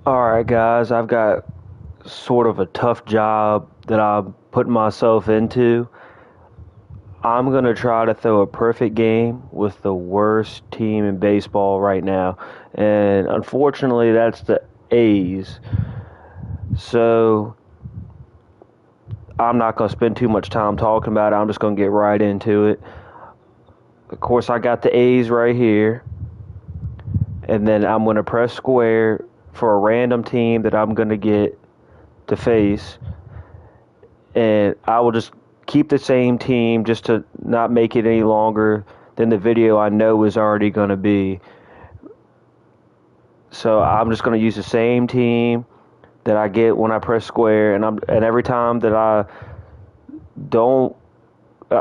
Alright, guys, I've got sort of a tough job that I'm putting myself into. I'm going to try to throw a perfect game with the worst team in baseball right now. And unfortunately, that's the A's. So I'm not going to spend too much time talking about it. I'm just going to get right into it. Of course, I got the A's right here. And then I'm going to press square for a random team that I'm going to get to face. And I will just keep the same team just to not make it any longer than the video I know is already going to be. So I'm just going to use the same team that I get when I press square, and every time that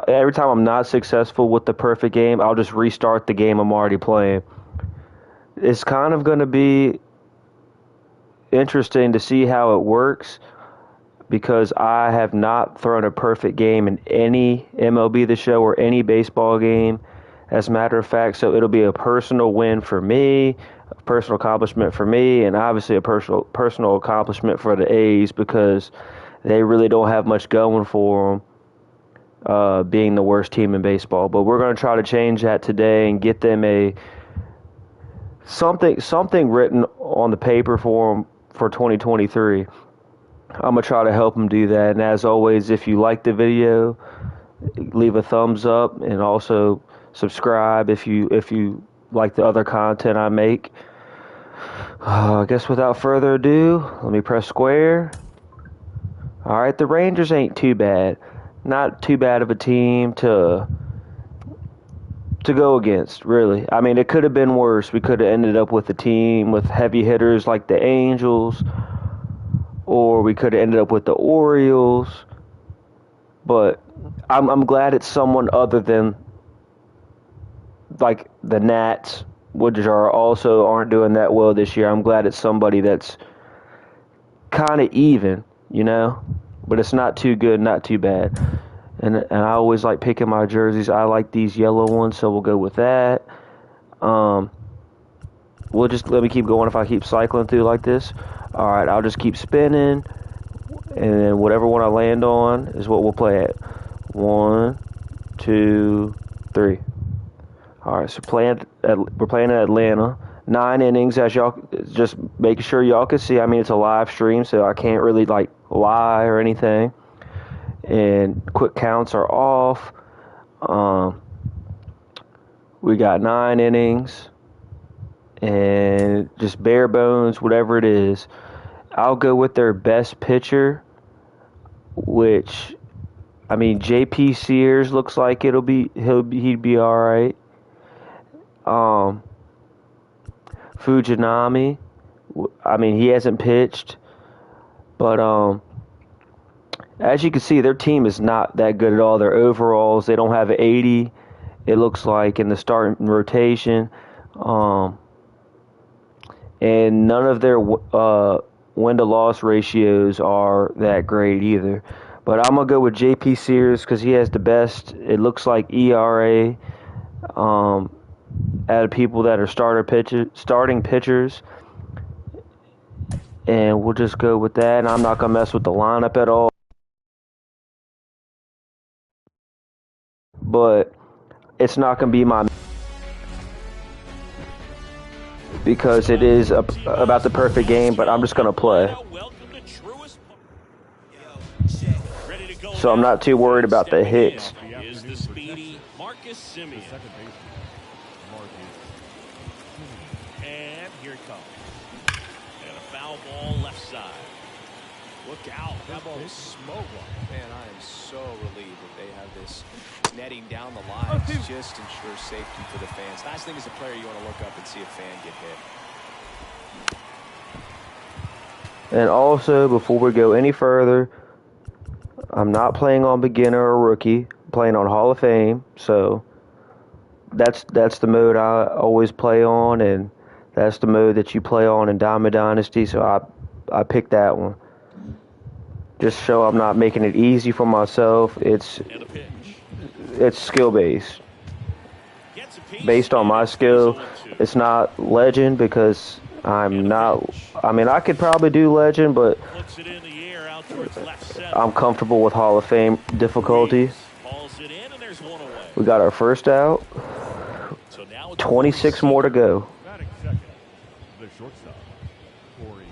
every time I'm not successful with the perfect game, I'll just restart the game I'm already playing. It's kind of going to be interesting to see how it works, because I have not thrown a perfect game in any MLB the Show or any baseball game, as a matter of fact. So it'll be a personal win for me, a personal accomplishment for me, and obviously a personal accomplishment for the A's, because they really don't have much going for them, being the worst team in baseball. But we're going to try to change that today and get them something written on the paper for them for 2023. I'm going to try to help them do that. And as always, if you like the video, leave a thumbs up, and also subscribe if you like the other content I make. I guess without further ado, let me press square. All right, the Rangers ain't too bad. Not too bad of a team to go against, really. I mean, it could have been worse. We could have ended up with a team with heavy hitters like the Angels, or we could have ended up with the Orioles. But I'm glad it's someone other than like the Nats, which aren't doing that well this year. I'm glad it's somebody that's kind of even, but it's not too good, not too bad. And I always like picking my jerseys. I like these yellow ones, so we'll go with that. We'll just let me keep going if I keep cycling through like this. All right, I'll just keep spinning, and then whatever one I land on is what we'll play at. 1, 2, 3. All right, so we're playing at Atlanta. 9 innings, as y'all, just making sure y'all can see. I mean, it's a live stream, so I can't really lie or anything. And quick counts are off. We got 9 innings, and just bare bones, whatever it is. I'll go with their best pitcher, which, I mean, J.P. Sears looks like he'd be all right. Fujinami, I mean, he hasn't pitched, but as you can see, their team is not that good at all. Their overalls, they don't have an 80, it looks like, in the starting rotation. And none of their win-to-loss ratios are that great either. But I'm going to go with J.P. Sears because he has the best, it looks like, ERA out of people that are starting pitchers. And we'll just go with that. And I'm not going to mess with the lineup at all. But it's not going to be because it is about the perfect game, but I'm just going to play. So I'm not too worried about the hits. And here it comes. And a foul ball left side. Look out. That ball is smoked. Man, I am so relieved that they have this netting down the line to just ensure safety for the fans. Last thing as a player, you want to look up and see a fan get hit. And also, before we go any further, I'm not playing on beginner or rookie. I'm playing on Hall of Fame. So that's the mode I always play on, and that's the mode that you play on in Diamond Dynasty. So I picked that one. Just so I'm not making it easy for myself. It's skill based. Based on my skill, it's not legend because I'm not. I mean, I could probably do legend, but Puts it in the air out towards left center. I'm comfortable with Hall of Fame difficulty. Balls it in, and there's one away. We got our first out. So now it's 26 more to go. Batting second, the shortstop, Corey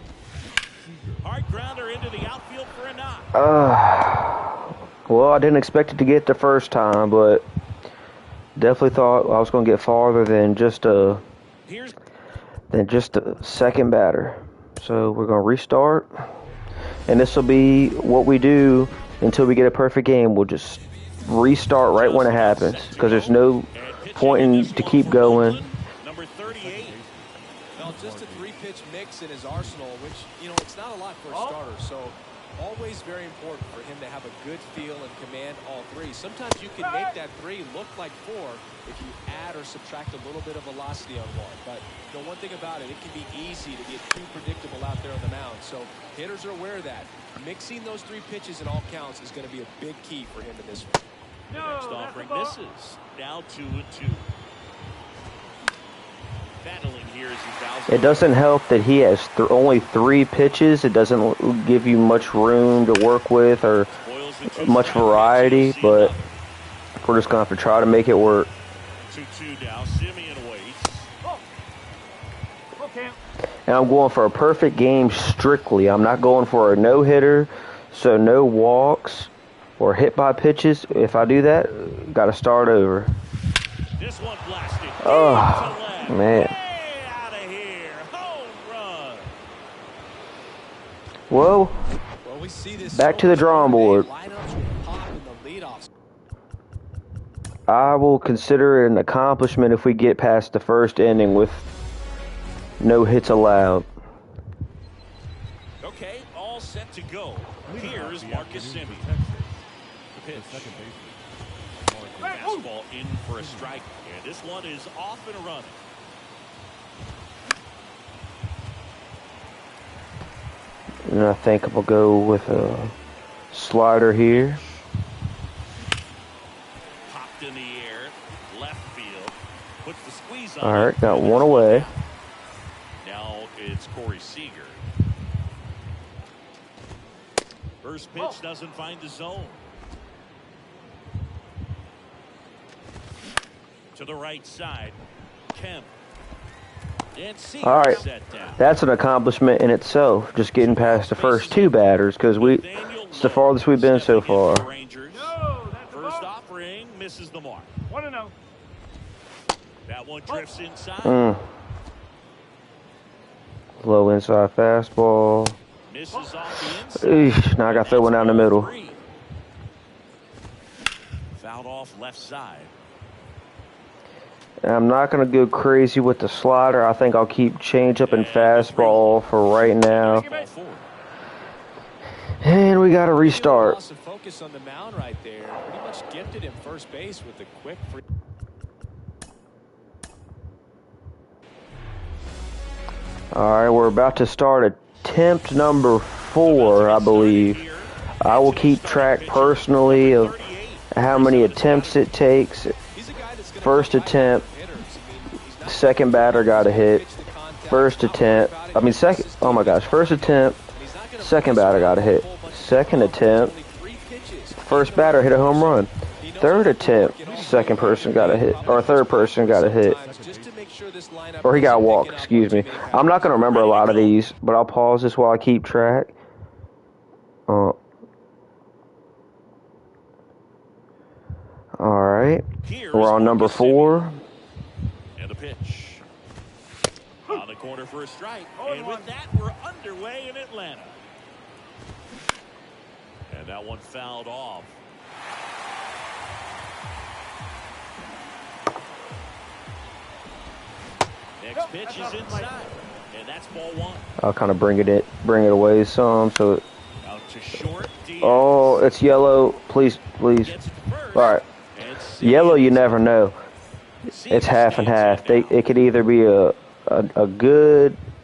Seager. Hard grounder into the outfield for a knock. Well, I didn't expect it to get the first time, but definitely thought I was going to get farther than just a second batter. So we're going to restart, and this will be what we do until we get a perfect game. We'll just restart right when it happens, because there's no point in to keep going. Number 38. Well, just a 3-pitch mix in his arsenal, which, you know, it's not a lot for a starter. So always very important for him to have a good feel and command all three. Sometimes you can make that 3 look like 4 if you add or subtract a little bit of velocity on one. But the one thing about it, it can be easy to get too predictable out there on the mound. So hitters are aware of that. Mixing those 3 pitches in all counts is going to be a big key for him in this one. Next offering misses. Now 2-2. Battling here as he fouls. It doesn't help that he has only 3 pitches. It doesn't give you much room to work with or much variety, but we're just going to have to try to make it work. 2-2 now. Simeon waits. And I'm going for a perfect game strictly. I'm not going for a no-hitter, so no walks or hit by pitches. If I do that, got to start over. This one blasted. Oh, man. Way out of here. Home run. Whoa. Well, we see this Back to the drawing board. Lineups will pop in the leadoff. I will consider it an accomplishment if we get past the first inning with no hits allowed. Okay, all set to go. Here's Marcus Simeon. The pitch. Second baseman, Fastball in for a strike. And this one is off and running. And I think I'm going to go with a slider here. Popped in the air. Left field. Puts the squeeze on. All right, got one away. Now it's Corey Seager. First pitch doesn't find the zone. To the right side. Kemp. And Seager All right, set down. that's an accomplishment in itself, just getting past the first 2 batters, because it's the farthest we've been so far. First offering misses the mark. 1-0. That one drifts inside. Low inside fastball. Misses off the inside. Eesh, now I got to throw one down the middle. Fouled off left side. And I'm not going to go crazy with the slider. I think I'll keep change-up and fastball for right now. And we got to restart. Loss of focus on the mound right there. Pretty much gifted him first base with the quick free. All right, we're about to start attempt number 4, I believe. I will keep track personally of how many attempts it takes. First attempt, second batter got a hit. First attempt, oh my gosh, first attempt, second batter got a hit. Second attempt, first batter hit a home run. Third attempt, second person got a hit, or third person got a hit. Or he got walked, excuse me. I'm not going to remember a lot of these, but I'll pause this while I keep track. Alright, we're on number 4. And the pitch. On the corner for a strike. And with that, we're underway in Atlanta. And that one fouled off. Next pitch is inside. And that's ball 1. I'll kind of bring it away some, so Out to short. oh, it's yellow. Please. Alright. Yellow, you never know. It's half and half. It could either be it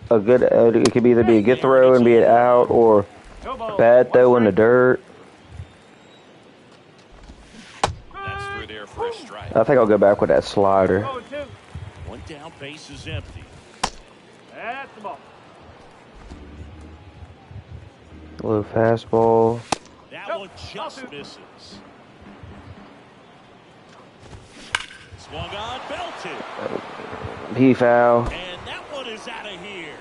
could either be a good throw and be an out, or bad throw in the dirt. That's through there for a strike. I think I'll go back with that slider. One down, base is empty. At Low fastball. That one just misses. Swung on, belted. He foul. And that one is out of here.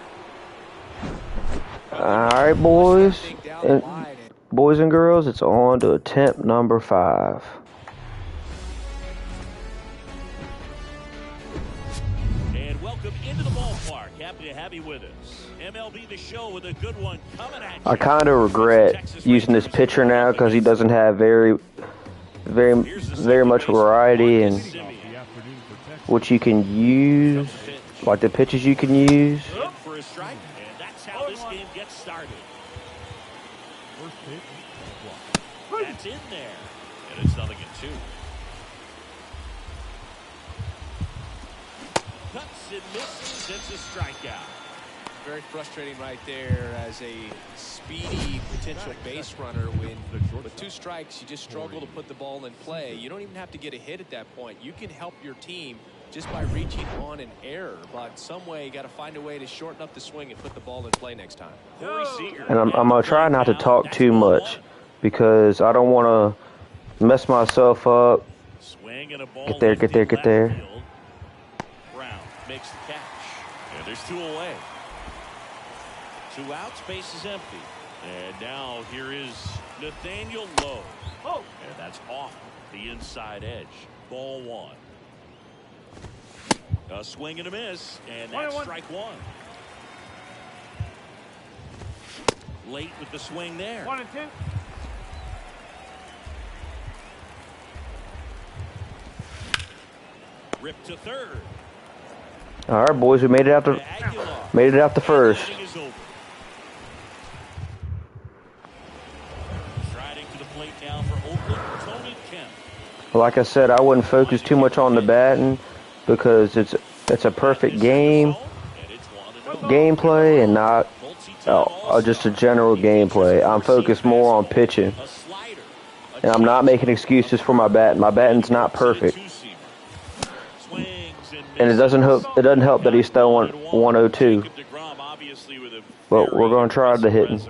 All right, boys and girls, it's on to attempt number 5. And welcome into the ballpark. Happy to have you with us. MLB the Show with a good one coming at you. I kind of regret using this pitcher now because he doesn't have very much variety in what you can use, like the pitches you can use. For a strike, and that's how this game gets started. First pitch, That's in there, and it's 0-2. Cuts and misses. It's a strikeout. Very frustrating right there as a speedy potential base runner when with 2 strikes you just struggle to put the ball in play. You don't even have to get a hit at that point. You can help your team just by reaching on an error, but some way you got to find a way to shorten up the swing and put the ball in play next time. And I'm gonna try not to talk too much because I don't want to mess myself up. Get there. Brown makes the catch, and there's 2 away. 2 outs, base is empty. And now here is Nathaniel Lowe. And that's off the inside edge. Ball 1. A swing and a miss, and that's strike 1. Late with the swing there. 1-2. Ripped to third. All right, boys, we made it out to first. Like I said, I wouldn't focus too much on the batting because it's a perfect gameplay and not just a general gameplay. I'm focused more on pitching, and I'm not making excuses for my batting. My batting's not perfect, and it doesn't help that he's throwing 102. But we're going to try the hitting.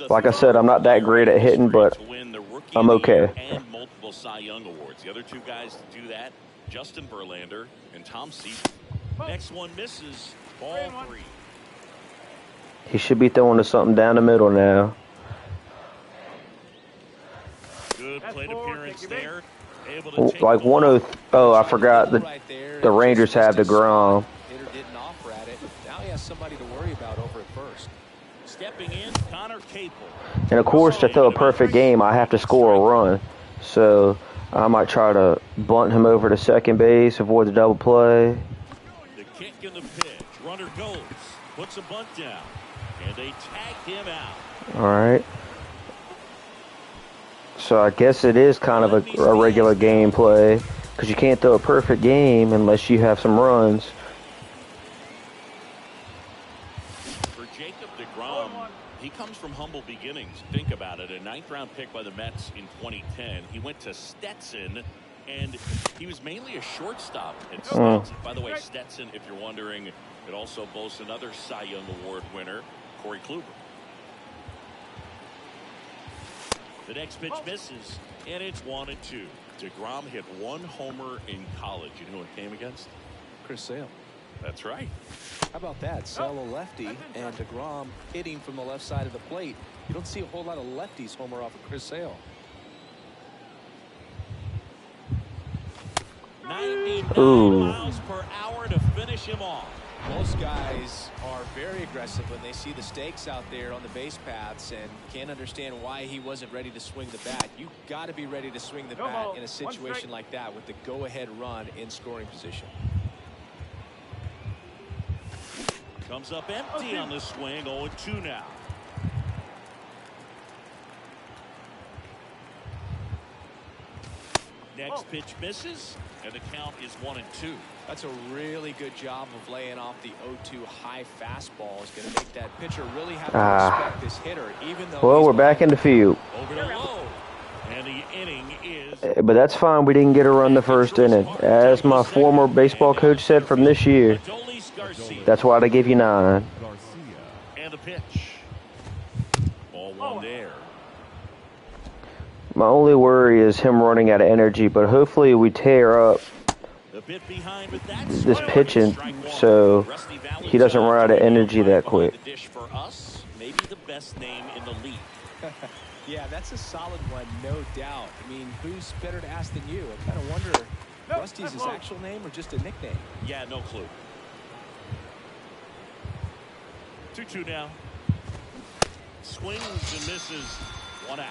Like I said, I'm not that great at hitting, but I'm okay. Cy Young awards. The other 2 guys to do that, Justin Verlander and Tom Seaver. Next one misses. Ball 3. He should be throwing to something down the middle now. Good plate appearance there. Like 1-0. Oh, I forgot the Rangers have DeGrom. Didn't offer at it. Now he has somebody to worry about over at first. Stepping in, Connor Capel. And of course, to throw a perfect game, I have to score a run. So I might try to bunt him over to second base, avoid the double play. The kick and the pitch. Runner goes, puts a bunt down, and they tag him out. All right. So I guess it is kind of a regular gameplay because you can't throw a perfect game unless you have some runs. For Jacob deGrom, he comes from humble beginnings. Think about it. A 9th-round pick by the Mets in 2010. He went to Stetson, and he was mainly a shortstop at Stetson. By the way, Stetson, if you're wondering, it also boasts another Cy Young Award winner, Corey Kluber. The next pitch misses, and it's 1-2. deGrom hit 1 homer in college. You know who it came against? Chris Sale. That's right. How about that? Sale a lefty and deGrom hitting from the left side of the plate. You don't see a whole lot of lefties homer off of Chris Sale. 99 miles per hour to finish him off. Most guys are very aggressive when they see the stakes out there on the base paths and can't understand why he wasn't ready to swing the bat. You've got to be ready to swing the bat in a situation like that with the go-ahead run in scoring position. Comes up empty on the swing. 0-2 now. Next pitch misses, and the count is 1-2. That's a really good job of laying off the 0-2 high fastball. Is going to make that pitcher really have to respect this hitter, even though. Well, we're back in the field. Over to Lowe, and the inning is. But that's fine. We didn't get a run the first inning, as my former baseball coach said from this year. Garcia. That's why they give you 9. Garcia. And the pitch. Ball one there. My only worry is him running out of energy, but hopefully we tear up A bit behind with that this swing. pitching Strike one. so Rusty he doesn't run out of Valentine energy right that behind quick. the dish for us, maybe the best name in the league. Yeah, that's a solid one, no doubt. I mean, who's better to ask than you? I kind of wonder, Rusty's his actual name or just a nickname? Yeah, no clue. 2-2 now. Swings and misses. 1 out.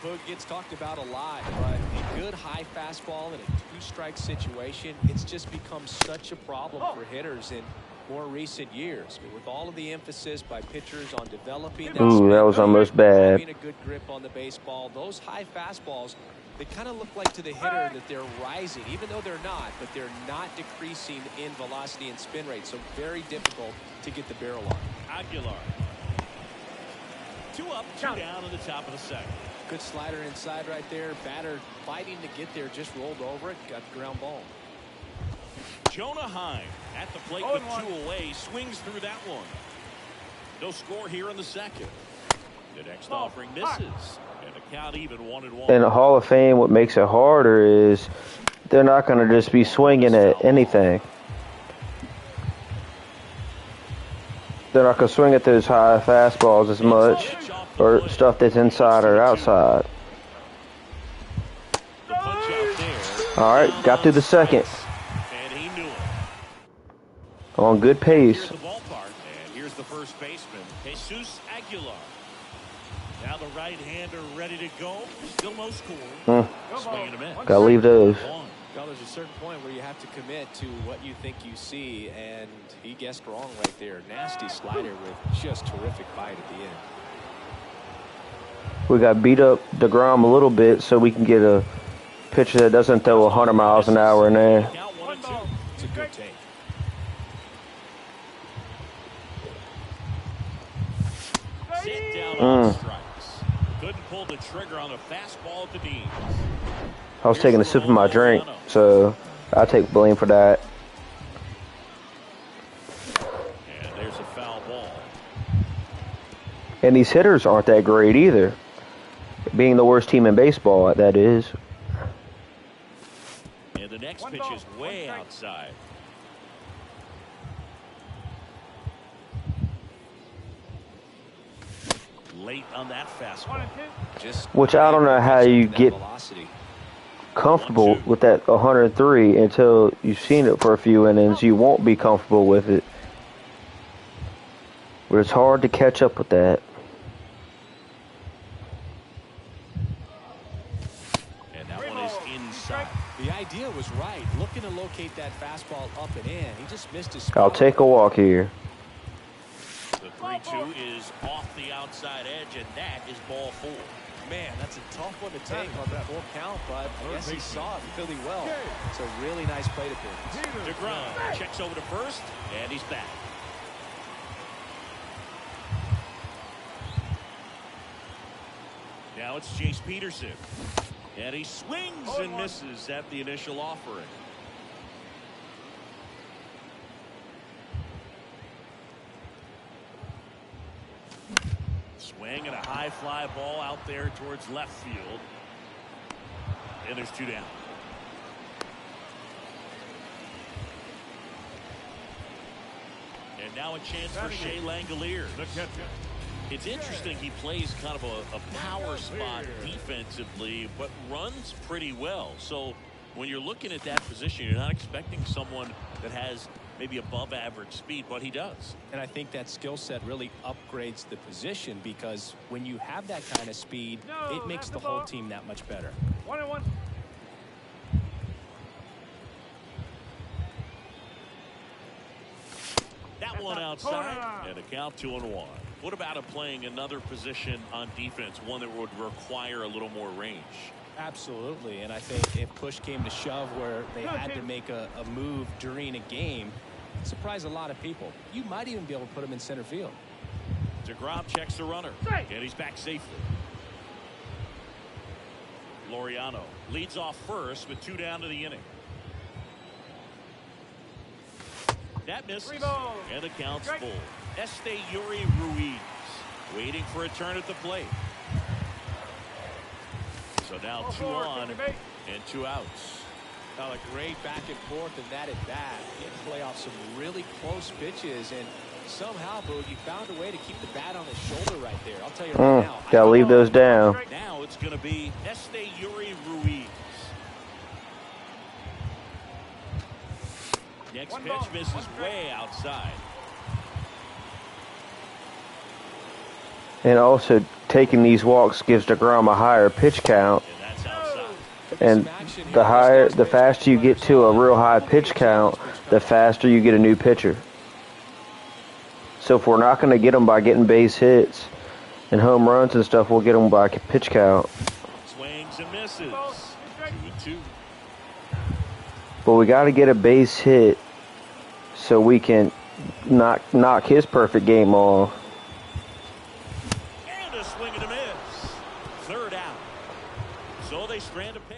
Boog gets talked about a lot, but a good high fastball in a 2-strike situation, it's just become such a problem for hitters in more recent years. But with all of the emphasis by pitchers on developing that Ooh, that was almost bad. having a good grip on the baseball, those high fastballs, they kind of look like to the hitter that they're rising, even though they're not, but they're not decreasing in velocity and spin rate. So very difficult to get the barrel on. Aguilar. 2 up, 2 down in the top of the second. Good slider inside right there. Batter fighting to get there, just rolled over it, got the ground ball. Jonah Heim at the plate with 2 away, swings through that one. No score here in the second. The next offering misses, and the count even 1-1. In the Hall of Fame, what makes it harder is they're not going to just be swinging at anything. They're not going to swing at those high fastballs as much, or stuff that's inside or outside. The punch out there. All right, got through the second. And he knew it. On good Here's pace. the ballpark, and here's the first baseman, Jesus Aguilar. Now the right-hander ready to go. Still no score. Swing and a miss. Gotta leave those. Well, there's a certain point where you have to commit to what you think you see, and he guessed wrong right there. Nasty slider with just terrific bite at the end. We got beat up DeGrom a little bit so we can get a pitcher that doesn't throw 100 miles an hour in there. Count 1-2. It's a good take. Sit down on strikes. Couldn't pull the trigger on a fastball at the knees. I was taking a sip of my drink, so I take blame for that. And there's a foul ball. And these hitters aren't that great either. Being the worst team in baseball, that is. And the next pitch is way outside. Late on that fastball. Which I don't know how you get velocity. comfortable with that 103 until you've seen it for a few innings. You won't be comfortable with it. But it's hard to catch up with that. And that one is inside. The idea was right. Looking to locate that fastball up and in. He just missed his I'll spot. take a walk here. The 3-2 is off the outside edge, and that is ball 4. Man, that's a tough one to take on the full count, but I guess he saw it really well. It's a really nice plate appearance. DeGrom checks over to first, and he's back. Now it's Chase Peterson. And he swings and misses at the initial offering. Swing and a high fly ball out there towards left field. And there's 2 down. And now a chance for Shea Langoliers. It's interesting, he plays kind of a power spot defensively, but runs pretty well. So when you're looking at that position, you're not expecting someone that has maybe above average speed, but he does. And I think that skill set really upgrades the position, because when you have that kind of speed, it makes the whole team that much better. 1-1. That one outside, and a count 2-1. What about him playing another position on defense, one that would require a little more range? Absolutely, and I think if push came to shove where they had to make a move during a game, surprise a lot of people. You might even be able to put him in center field. DeGrom checks the runner, and he's back safely. Laureano leads off first with 2 down to the inning. That misses. And the count's full. Yuri Ruiz waiting for a turn at the plate. So now 2 on and 2 outs. Well, a great back and forth in that at bat. He had to play off some really close pitches, and somehow, Boog, you found a way to keep the bat on his shoulder right there. I'll tell you right now. Gotta leave those down. Now it's going to be Yuri Ruiz. Next pitch misses way outside. And also, taking these walks gives DeGrom a higher pitch count. And that's outside. And the faster you get to a real high pitch count, the faster you get a new pitcher. So if we're not going to get them by getting base hits and home runs and stuff, we'll get them by pitch count. Swings and misses. 2-2. But we got to get a base hit so we can knock his perfect game off. And a swing and a miss. 3rd out. So they strand a pair.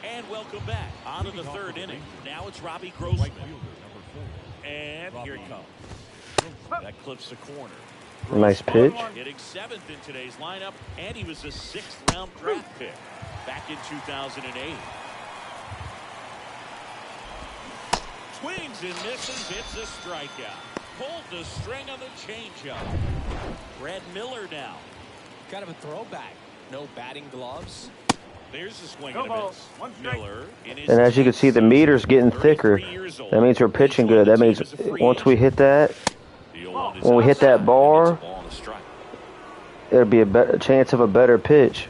And welcome back. On to the 3rd inning. Now it's Robbie Grossman. And here he comes. That clips the corner. Nice pitch. Hitting 7th in today's lineup, and he was a 6th-round draft pick back in 2008. Swings and misses. It's a strikeout. Pulled the string on the changeup. Brad Miller now. Kind of a throwback. No batting gloves. There's the swing and a miss. Miller. And as you can see, the meter's getting thicker. That means we're pitching good. That means once we hit that, when we hit that bar, it'll be a chance of a better pitch.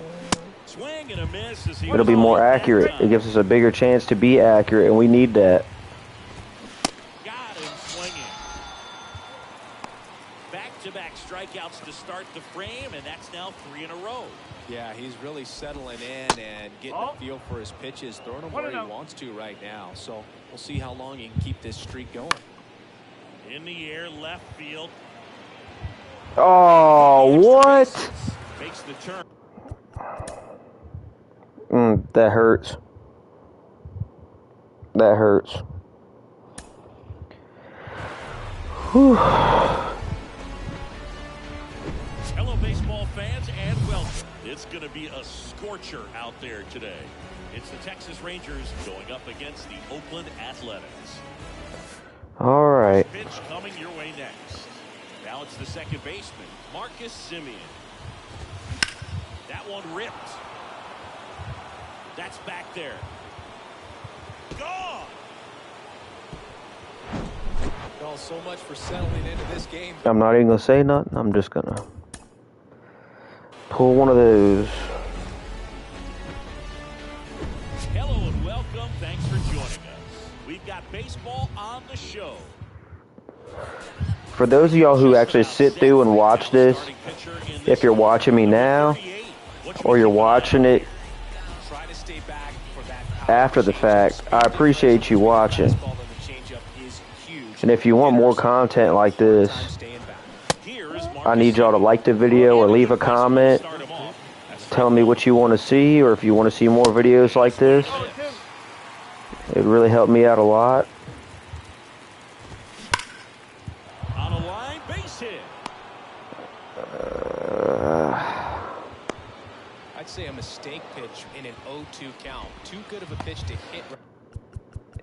It'll be more accurate. It gives us a bigger chance to be accurate, and we need that. Got him swinging. Back-to-back strikeouts to start the frame, and that's now 3 in a row. Yeah, he's really settling in and getting a feel for his pitches, throwing them where he wants to right now. So we'll see how long he can keep this streak going. In the air, left field. Oh, what? Makes the turn. That hurts. That hurts. Whew. Hello, baseball fans, and welcome. It's going to be a scorcher out there today. It's the Texas Rangers going up against the Oakland Athletics. All right. Pitch coming your way next. Now it's the second baseman, Marcus Semien. That one ripped. That's back there. Gone. Well, so much for settling into this game. I'm not even going to say nothing. I'm just going to pull one of those. Hello and welcome. Thanks for joining us. We've got baseball on the show. For those of y'all who actually sit through and watch this, if you're watching me now, or you're watching it after the fact, I appreciate you watching. And if you want more content like this, I need y'all to like the video or leave a comment telling me what you want to see, or if you want to see more videos like this. It really helped me out a lot. On a line, base hit. I'd say a mistake pitch in an 0-2 count. Too good of a pitch to hit.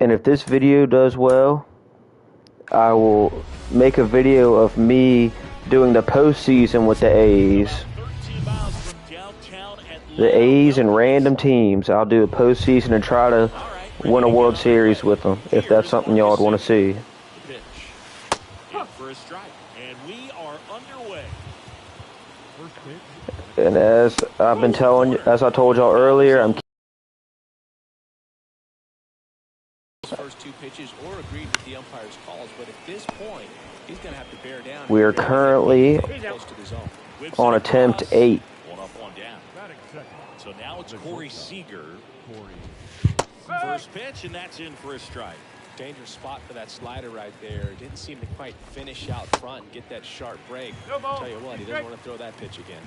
And if this video does well, I will make a video of me doing the postseason with the A's. The A's and random teams. I'll do a postseason and try to win a World Series with them, if that's something y'all would want to see. Pitch. In for a strike. And we are underway. And as I've been telling you, as I told y'all earlier, I'm first 2 pitches or agreed with the umpire's calls, but at this point, he's going to have to bear down. we are currently close to the zone. on attempt 8. 1 up, 1 down. So now it's Corey Seager. First pitch, and that's in for a strike. Dangerous spot for that slider right there. Didn't seem to quite finish out front and get that sharp break. I'll tell you what, he doesn't want to throw that pitch again.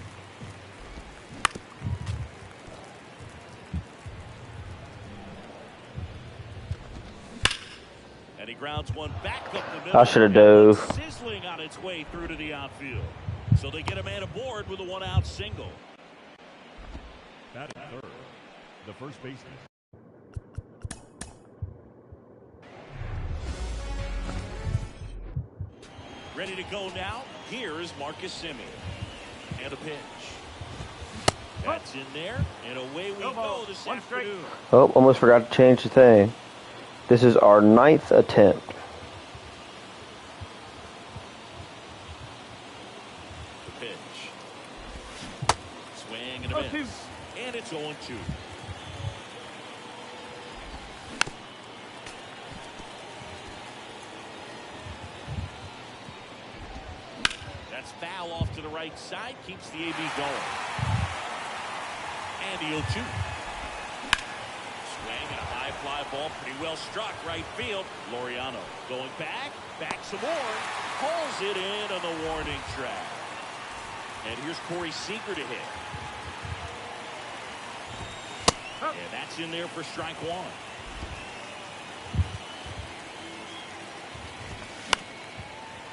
And he grounds one back up the middle. I should have dove. Sizzling on its way through to the outfield. So they get a man aboard with a one-out single. That is third. The first baseman. Ready to go now. Here is Marcus Semien. And a pitch. That's in there, and away we go this afternoon. Oh, almost forgot to change the thing. This is our 9th attempt. The pitch. Swing and a miss. And it's 0-2. That's foul off to the right side. Keeps the AB going. And the 0-2. Swing and a high fly ball. Pretty well struck. Right field. Laureano going back. Back some more. Pulls it in on the warning track. And here's Corey Seager to hit. And that's in there for strike one.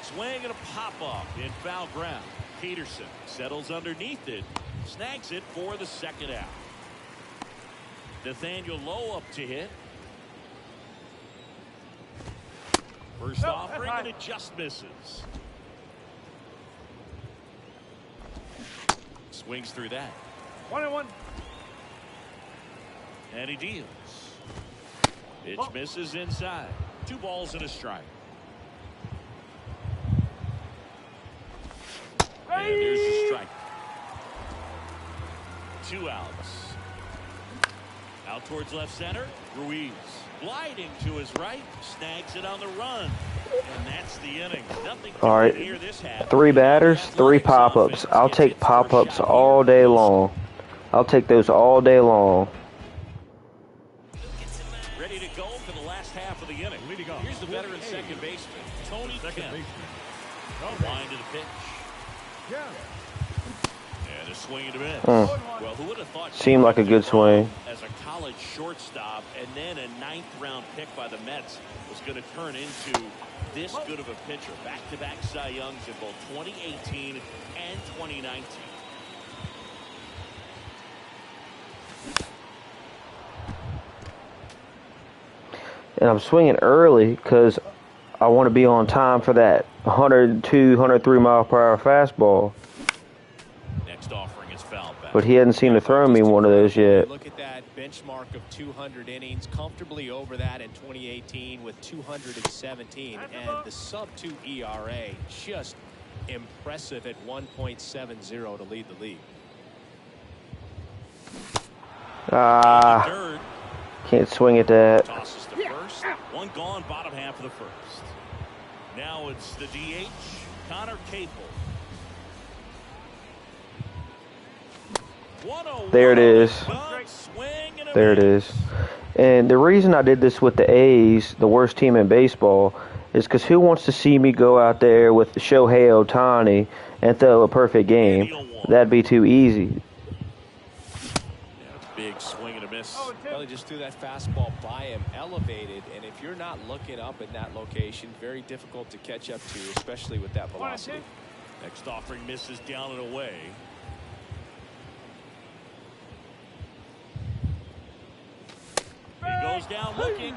Swing and a pop-up in foul ground. Peterson settles underneath it. Snags it for the second out. Nathaniel Lowe up to hit. First offering, and it just misses. Swings through that. 1-1. And he deals. Pitch misses inside. 2 balls and a strike. And here's the strike. 2 outs. Out towards left center. Ruiz gliding to his right. Snags it on the run. And that's the inning. Nothing All right. here this half. 3 batters, 3 pop-ups. I'll take pop-ups all day long. I'll take those all day long. Ready to go for the last half of the inning. Here's the veteran second baseman, Tony Kemp. Line to the pitch. Yeah. And a swing and a miss. Mm. Well, who would have thought Seemed like a good swing. as a college shortstop and then a 9th-round pick by the Mets was going to turn into this good of a pitcher. Back-to-back Cy Youngs in both 2018 and 2019. And I'm swinging early because I want to be on time for that 102, 103 mile per hour fastball. Next offering is foul back. But he hadn't seemed to throw me one of those yet. Look at that benchmark of 200 innings, comfortably over that in 2018 with 217, and the sub-2 ERA just impressive at 1.70 to lead the league. Third. Can't swing at that. Tosses to first. One gone, bottom half of the first. Now it's the DH, Connor Capel. There it is. There it is. And the reason I did this with the A's, the worst team in baseball, is because who wants to see me go out there with Shohei Ohtani and throw a perfect game? That'd be too easy. Big swing and a miss. Well, he just threw that fastball by him, elevated, and if you're not looking up in that location, very difficult to catch up to, especially with that velocity. Next offering misses down and away. He goes down looking.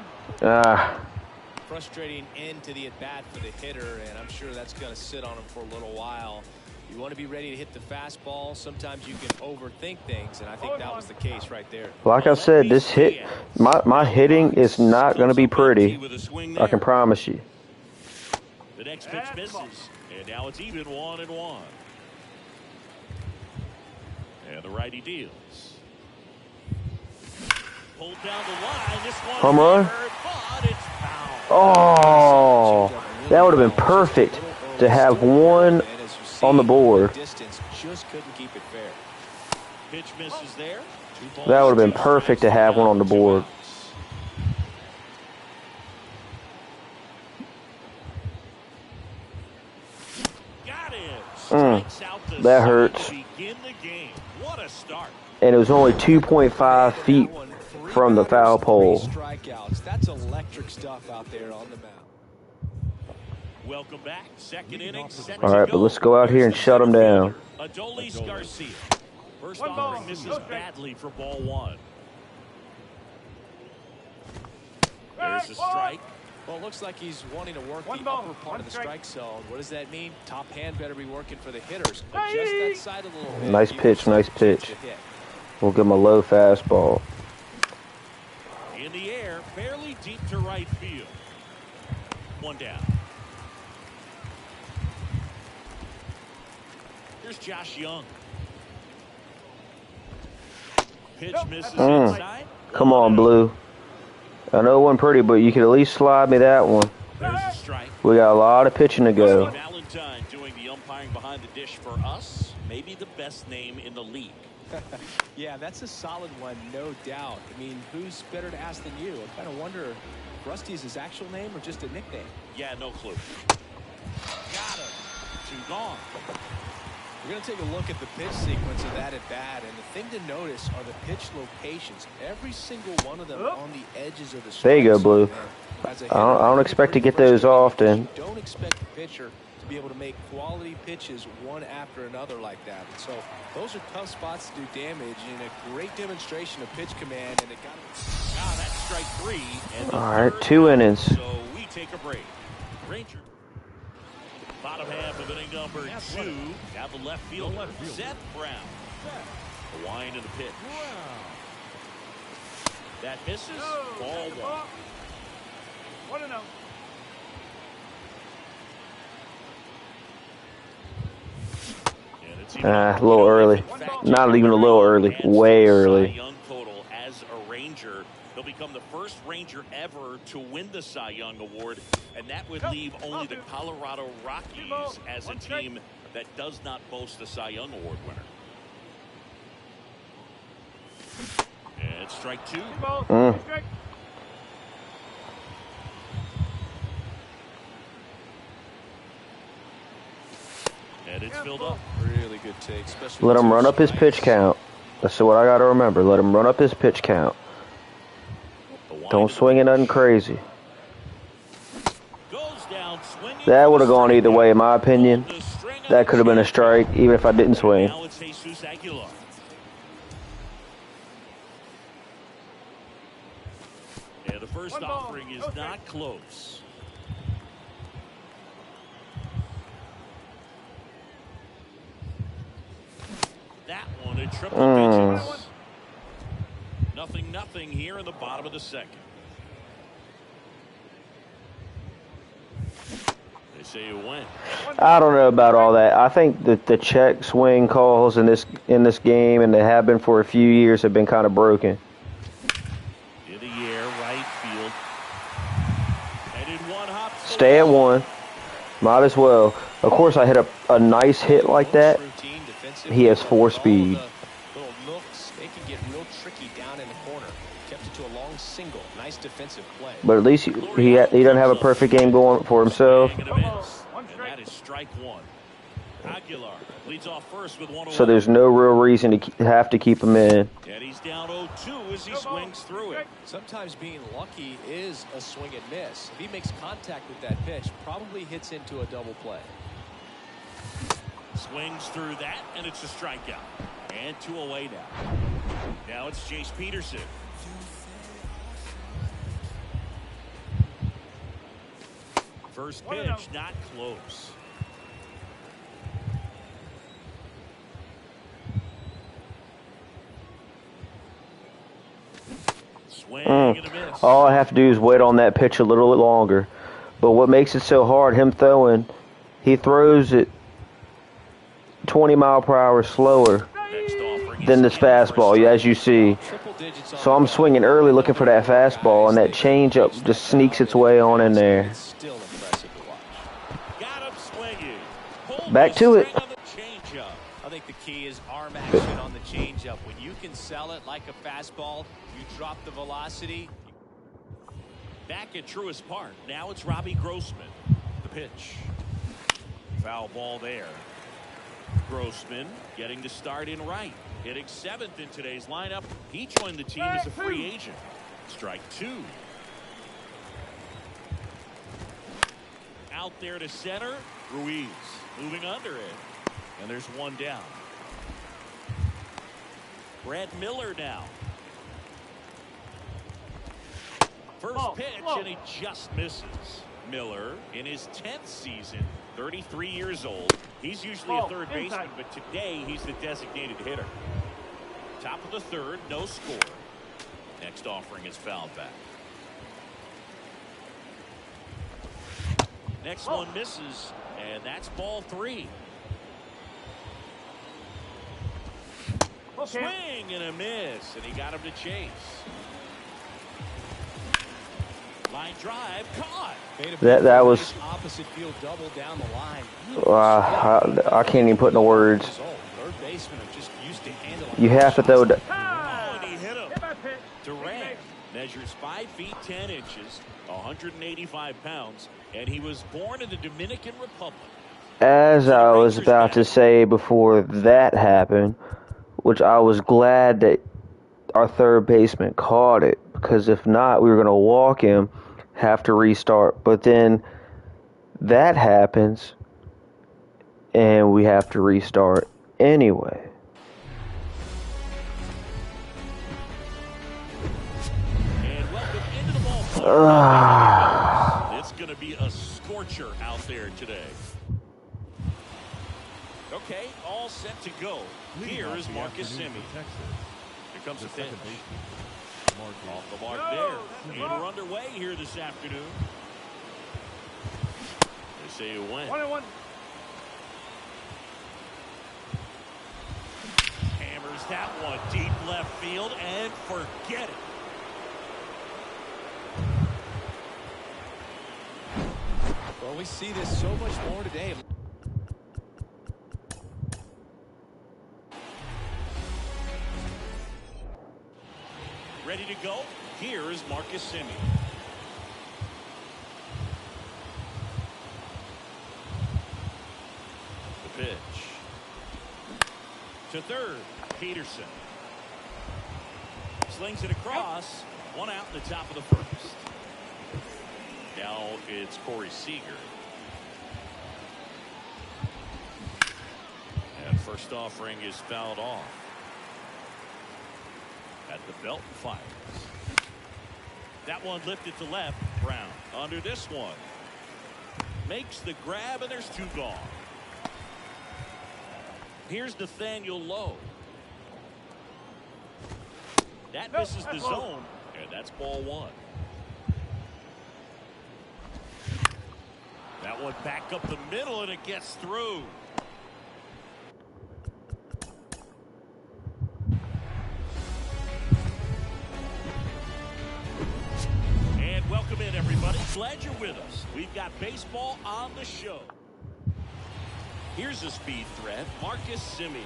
Frustrating end to the at-bat for the hitter, and I'm sure that's going to sit on him for a little while. You want to be ready to hit the fastball. Sometimes you can overthink things, and I think that was the case right there. Like I said, this hit, my hitting is not going to be pretty. I can promise you. The next pitch misses, and now it's even 1-1. And the righty deals. Pulled down the line. This one Home run? but it's foul. Oh, that would have been perfect to have one on the board. Distance just couldn't keep it fair. Pitch misses there. That would have been perfect to have one on the board. Got him. Strikes out the That side hurts. to begin the game. What a start. And it was only 2.5 feet from the foul pole. Strikeouts. That's electric stuff out there on the mound. Welcome back. Second inning. Set All right, to but go. let's go out here and shut them down. Adolis Garcia. First offering misses badly for ball one. There's a strike. Well, it looks like he's wanting to work the upper part of the strike zone. What does that mean? Top hand better be working for the hitters. Adjust that side a little bit. Nice pitch, nice pitch. We'll give him a low fastball. In the air, fairly deep to right field. One down. Here's Josh Young. Pitch misses inside. Come on, Blue. I know it wasn't pretty, but you could at least slide me that one. There's a strike. We got a lot of pitching to go. Valentine doing the umpiring behind the dish for us. Maybe the best name in the league. Yeah, that's a solid one, no doubt. I mean, who's better to ask than you? I kind of wonder, Rusty is his actual name or just a nickname? Yeah, no clue. Got him. Two gone. We're going to take a look at the pitch sequence of that at bat, and the thing to notice are the pitch locations. Every single one of them on the edges of the strike. There you go, Blue. Hitter, I don't expect to get those often. You don't expect the pitcher to be able to make quality pitches one after another like that. So those are tough spots to do damage, and a great demonstration of pitch command. And it got him. That's strike three. And all right, 2 innings. So we take a break. Ranger. Bottom half of inning number 2. Have the left fielder, Seth Brown. The wind of the pitch. That misses. Ball one. 1-0. A little early. Not even a little early. Way early. Young total as a Ranger. He'll become the first Ranger ever to win the Cy Young Award, and that would leave only the Colorado Rockies as a team that does not boast a Cy Young Award winner. And strike two. And it's filled up. Really good take. Especially let him run up his pitch count. That's what I got to remember. Let him run up his pitch count. Don't swing it nothing crazy. That would have gone either way, in my opinion. That could have been a strike, even if I didn't swing. Yeah, the first offering is not close. That one, a triple digits. Nothing here in the bottom of the second. They say you win. I don't know about all that. I think that the check swing calls in this game, and they have been for a few years, have been kind of broken. In the air, right field. And in one hop. Stay at one. Might as well. Of course, I hit a nice hit like that. He has 4 speed. Little nooks, they can get real tricky down in the corner. Kept it to a long single. Nice defensive play. But at least he doesn't have a perfect game going for himself. And that is strike one. Aguilar leads off first with 1-0. So there's no real reason to have to keep him in. And he's down 0-2 as he swings through it. Sometimes being lucky is a swing and miss. If he makes contact with that pitch, probably hits into a double play. Swings through that, and it's a strikeout. And 2 away now. Now it's Jace Peterson. First pitch, not close. Swing and a miss. All I have to do is wait on that pitch a little bit longer. But what makes it so hard, him throwing, he throws it 20 mile per hour slower than this fastball, as you see. So I'm swinging early looking for that fastball, and that changeup just sneaks its way on in there. Back to it. I think the key is arm action on the changeup. When you can sell it like a fastball, you drop the velocity. Back at Truist Park, now it's Robbie Grossman. The pitch. Foul ball there. Grossman getting to start in right. Hitting 7th in today's lineup. He joined the team as a free agent. Strike 2. out there to center. Ruiz moving under it. And there's one down. Brad Miller now. First pitch, and he just misses. Miller in his 10th season, 33 years old. He's usually a third baseman, but today he's the designated hitter. Top of the third, no score. Next offering is fouled back. Next one misses, and that's ball 3. Swing and a miss, and he got him to chase. Line drive, caught. That was. Opposite field double down the line. I can't even put in the words. Third baseman are just used to handling. You have to throw. Oh, and he hit him. Durant measures 5 feet 10 inches, 185 pounds, and he was born in the Dominican Republic. As I was about to say before that happened, which I was glad that our third baseman caught it, because if not, we were going to walk him, have to restart. But then that happens, and we have to restart anyway. And welcome into the ballpark. It's going to be a scorcher out there today. Okay, all set to go. Here is Marcus Semien. Here comes the pitch. Off the mark there. And we're underway here this afternoon. They say you win. 1-1. Hammers that one deep left field and forget it. Well, we see this so much more today. Ready to go? Here is Marcus Semien. The pitch. To third, Peterson. Slings it across. One out in the top of the first. Now it's Corey Seager. And first offering is fouled off. At the belt fires. That one lifted to left. Brown under this one. Makes the grab, and there's 2 gone. Here's Nathaniel Lowe. That misses the zone, and that's ball 1. That one back up the middle, and it gets through. Welcome in, everybody. Glad you're with us. We've got baseball on the show. Here's a speed threat, Marcus Semien.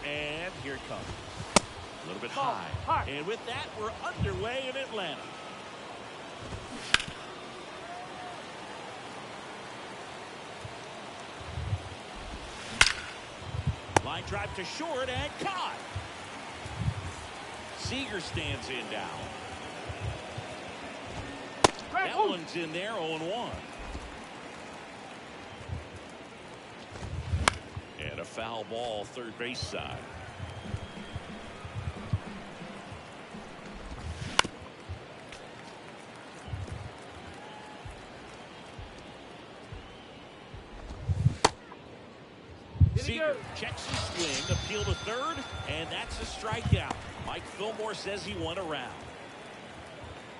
And here it comes. A little bit high. And with that, we're underway in Atlanta. Line drive to short and caught. Seager stands in down. That one's in there, 0-1. And a foul ball, third base side. Seager checks his swing, appeal to third, and that's a strikeout. Mike Fillmore says he won a round.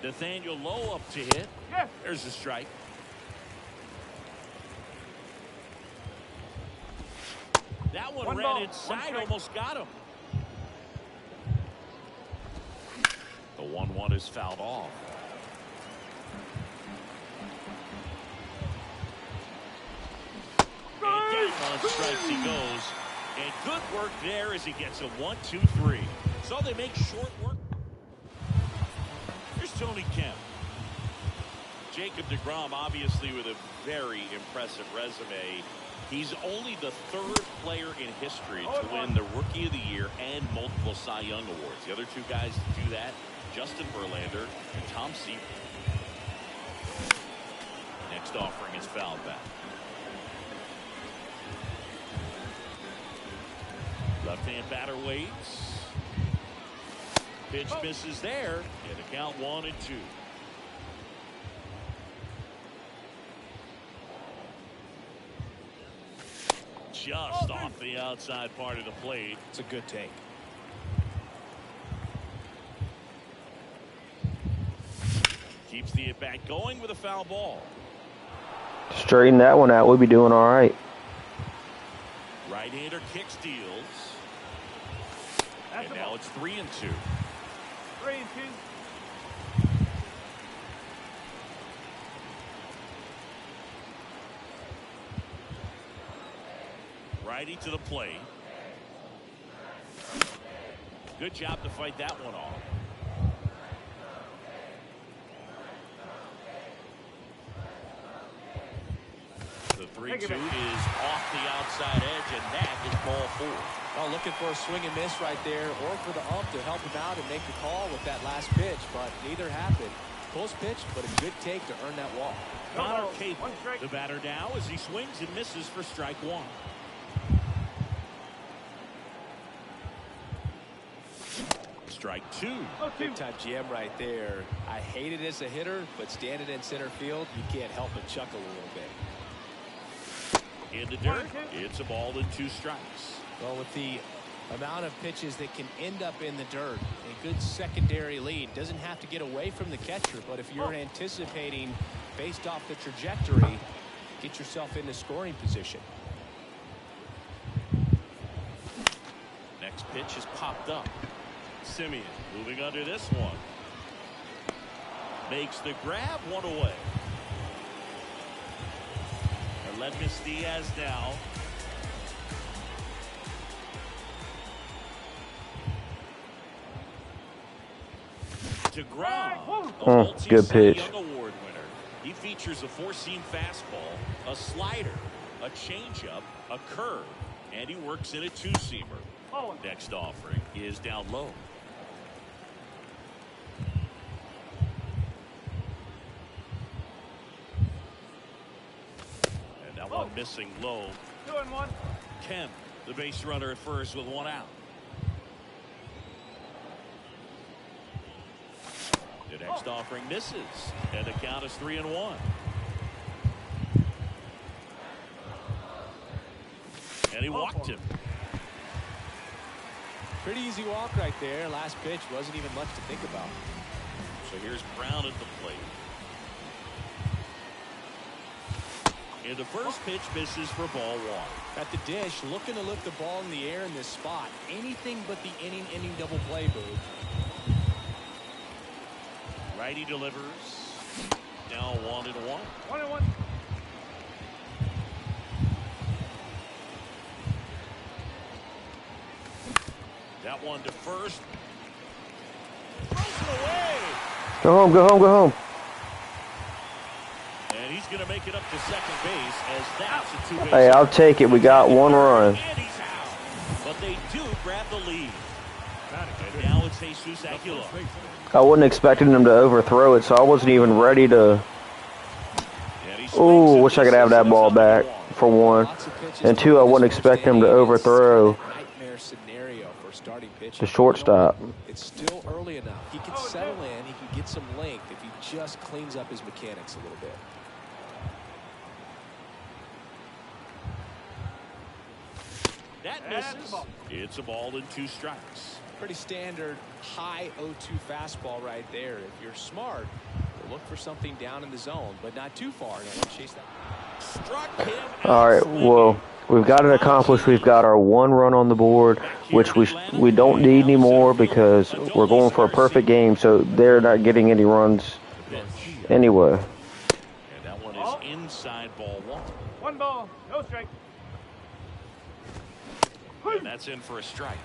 Nathaniel Lowe up to hit. Yes. There's a strike. That one ran inside, almost got him. The 1-1 is fouled off. And down on strikes he goes. And good work there as he gets a 1-2-3. So they make short work. Here's Tony Kemp. Jacob deGrom, obviously with a very impressive resume. He's only the 3rd player in history to win the Rookie of the Year and multiple Cy Young awards. The other 2 guys to do that, Justin Verlander and Tom Seaver. Next next offering is fouled back. Left-hand batter waits. Pitch misses there, and the count 1-2. Just off the outside part of the plate. It's a good take. Keeps the at-bat going with a foul ball. Straighten that one out. We'll be doing all right. Right-hander kick steals. And now it's 3-2. 3-2. Righty to the plate. Good job to fight that one off. The 3-2 is off the outside edge, and that is ball 4. Oh, looking for a swing and miss right there, or for the ump to help him out and make the call with that last pitch, but neither happened. Close pitch, but a good take to earn that walk. Connor Capel, the batter now, as he swings and misses for strike 1. Strike 2. Big time GM right there. I hate it as a hitter, but standing in center field, you can't help but chuckle a little bit. In the dirt, it's a ball and 2 strikes. Well, with the amount of pitches that can end up in the dirt, a good secondary lead doesn't have to get away from the catcher, but if you're anticipating based off the trajectory, get yourself into scoring position. Next pitch is popped up. Simeon moving under this one. Makes the grab, 1 away. Aledmys Diaz now. DeGrom, good pitch. Young Award winner. He features a 4-seam fastball, a slider, a changeup, a curve, and he works in a 2-seamer. Next offering is down low. And that one missing low. 2-1. Kemp, the base runner at first with 1 out. The next offering misses, and the count is 3-1. And he walked him. Pretty easy walk right there. Last pitch wasn't even much to think about. So here's Brown at the plate. And the first pitch misses for ball 1. At the dish, looking to lift the ball in the air in this spot. Anything but the inning double play move. Righty delivers. Now 1-1. 1-1. That one to first. Throws it away. Go home, go home, go home. And he's going to make it up to second base as that's a 2-base. Hey, I'll take it. We got 1 run. And he's out. But they do grab the lead. And now it's Jesus Aguilar. I wasn't expecting him to overthrow it, so I wasn't even ready to. Oh, wish I could have that ball back, for 1. And 2, I wouldn't expect him to overthrow the shortstop. It's still early enough. He can settle in. He can get some length if he just cleans up his mechanics a little bit. That misses. It's a ball and 2 strikes. Pretty standard high 0-2 fastball right there. If you're smart, you'll look for something down in the zone, but not too far. Don't chase that. Struck him. All right, well, we've got it accomplished. We've got our 1 run on the board, which we don't need anymore because we're going for a perfect game, so they're not getting any runs anyway. And that one is inside ball 1. 1 ball, no strike. And that's in for a strike.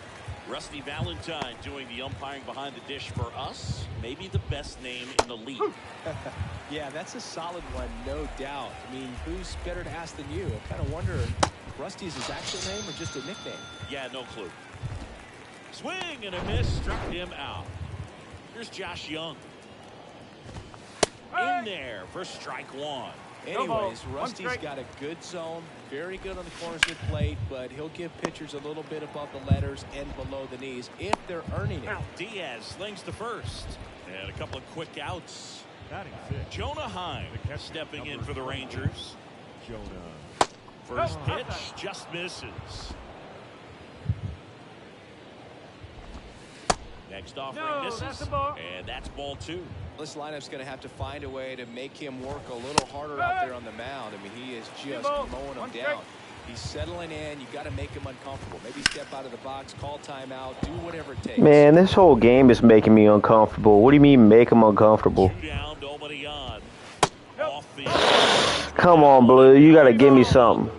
Rusty Valentine doing the umpiring behind the dish for us. Maybe the best name in the league. Yeah, that's a solid one, no doubt. I mean, who's better to ask than you? I kind of wonder if Rusty is his actual name or just a nickname. Yeah, no clue. Swing and a miss, struck him out. Here's Josh Young. In there for strike 1. Anyways, Rusty's got a good zone, very good on the corners of the plate, but he'll give pitchers a little bit above the letters and below the knees if they're earning it. Diaz slings to first. And a couple of quick outs. Batting six. Jonah Heim stepping in for the Rangers. Jonah. First pitch just misses. Next offering misses. And that's ball 2. This lineup's going to have to find a way to make him work a little harder out there on the mound. I mean, he is just mowing them down. He's settling in. You got to make him uncomfortable. Maybe step out of the box, call timeout, do whatever it takes. Man, this whole game is making me uncomfortable. What do you mean make him uncomfortable? Down, nobody on. Off the Come on, Blue. You got to give me something.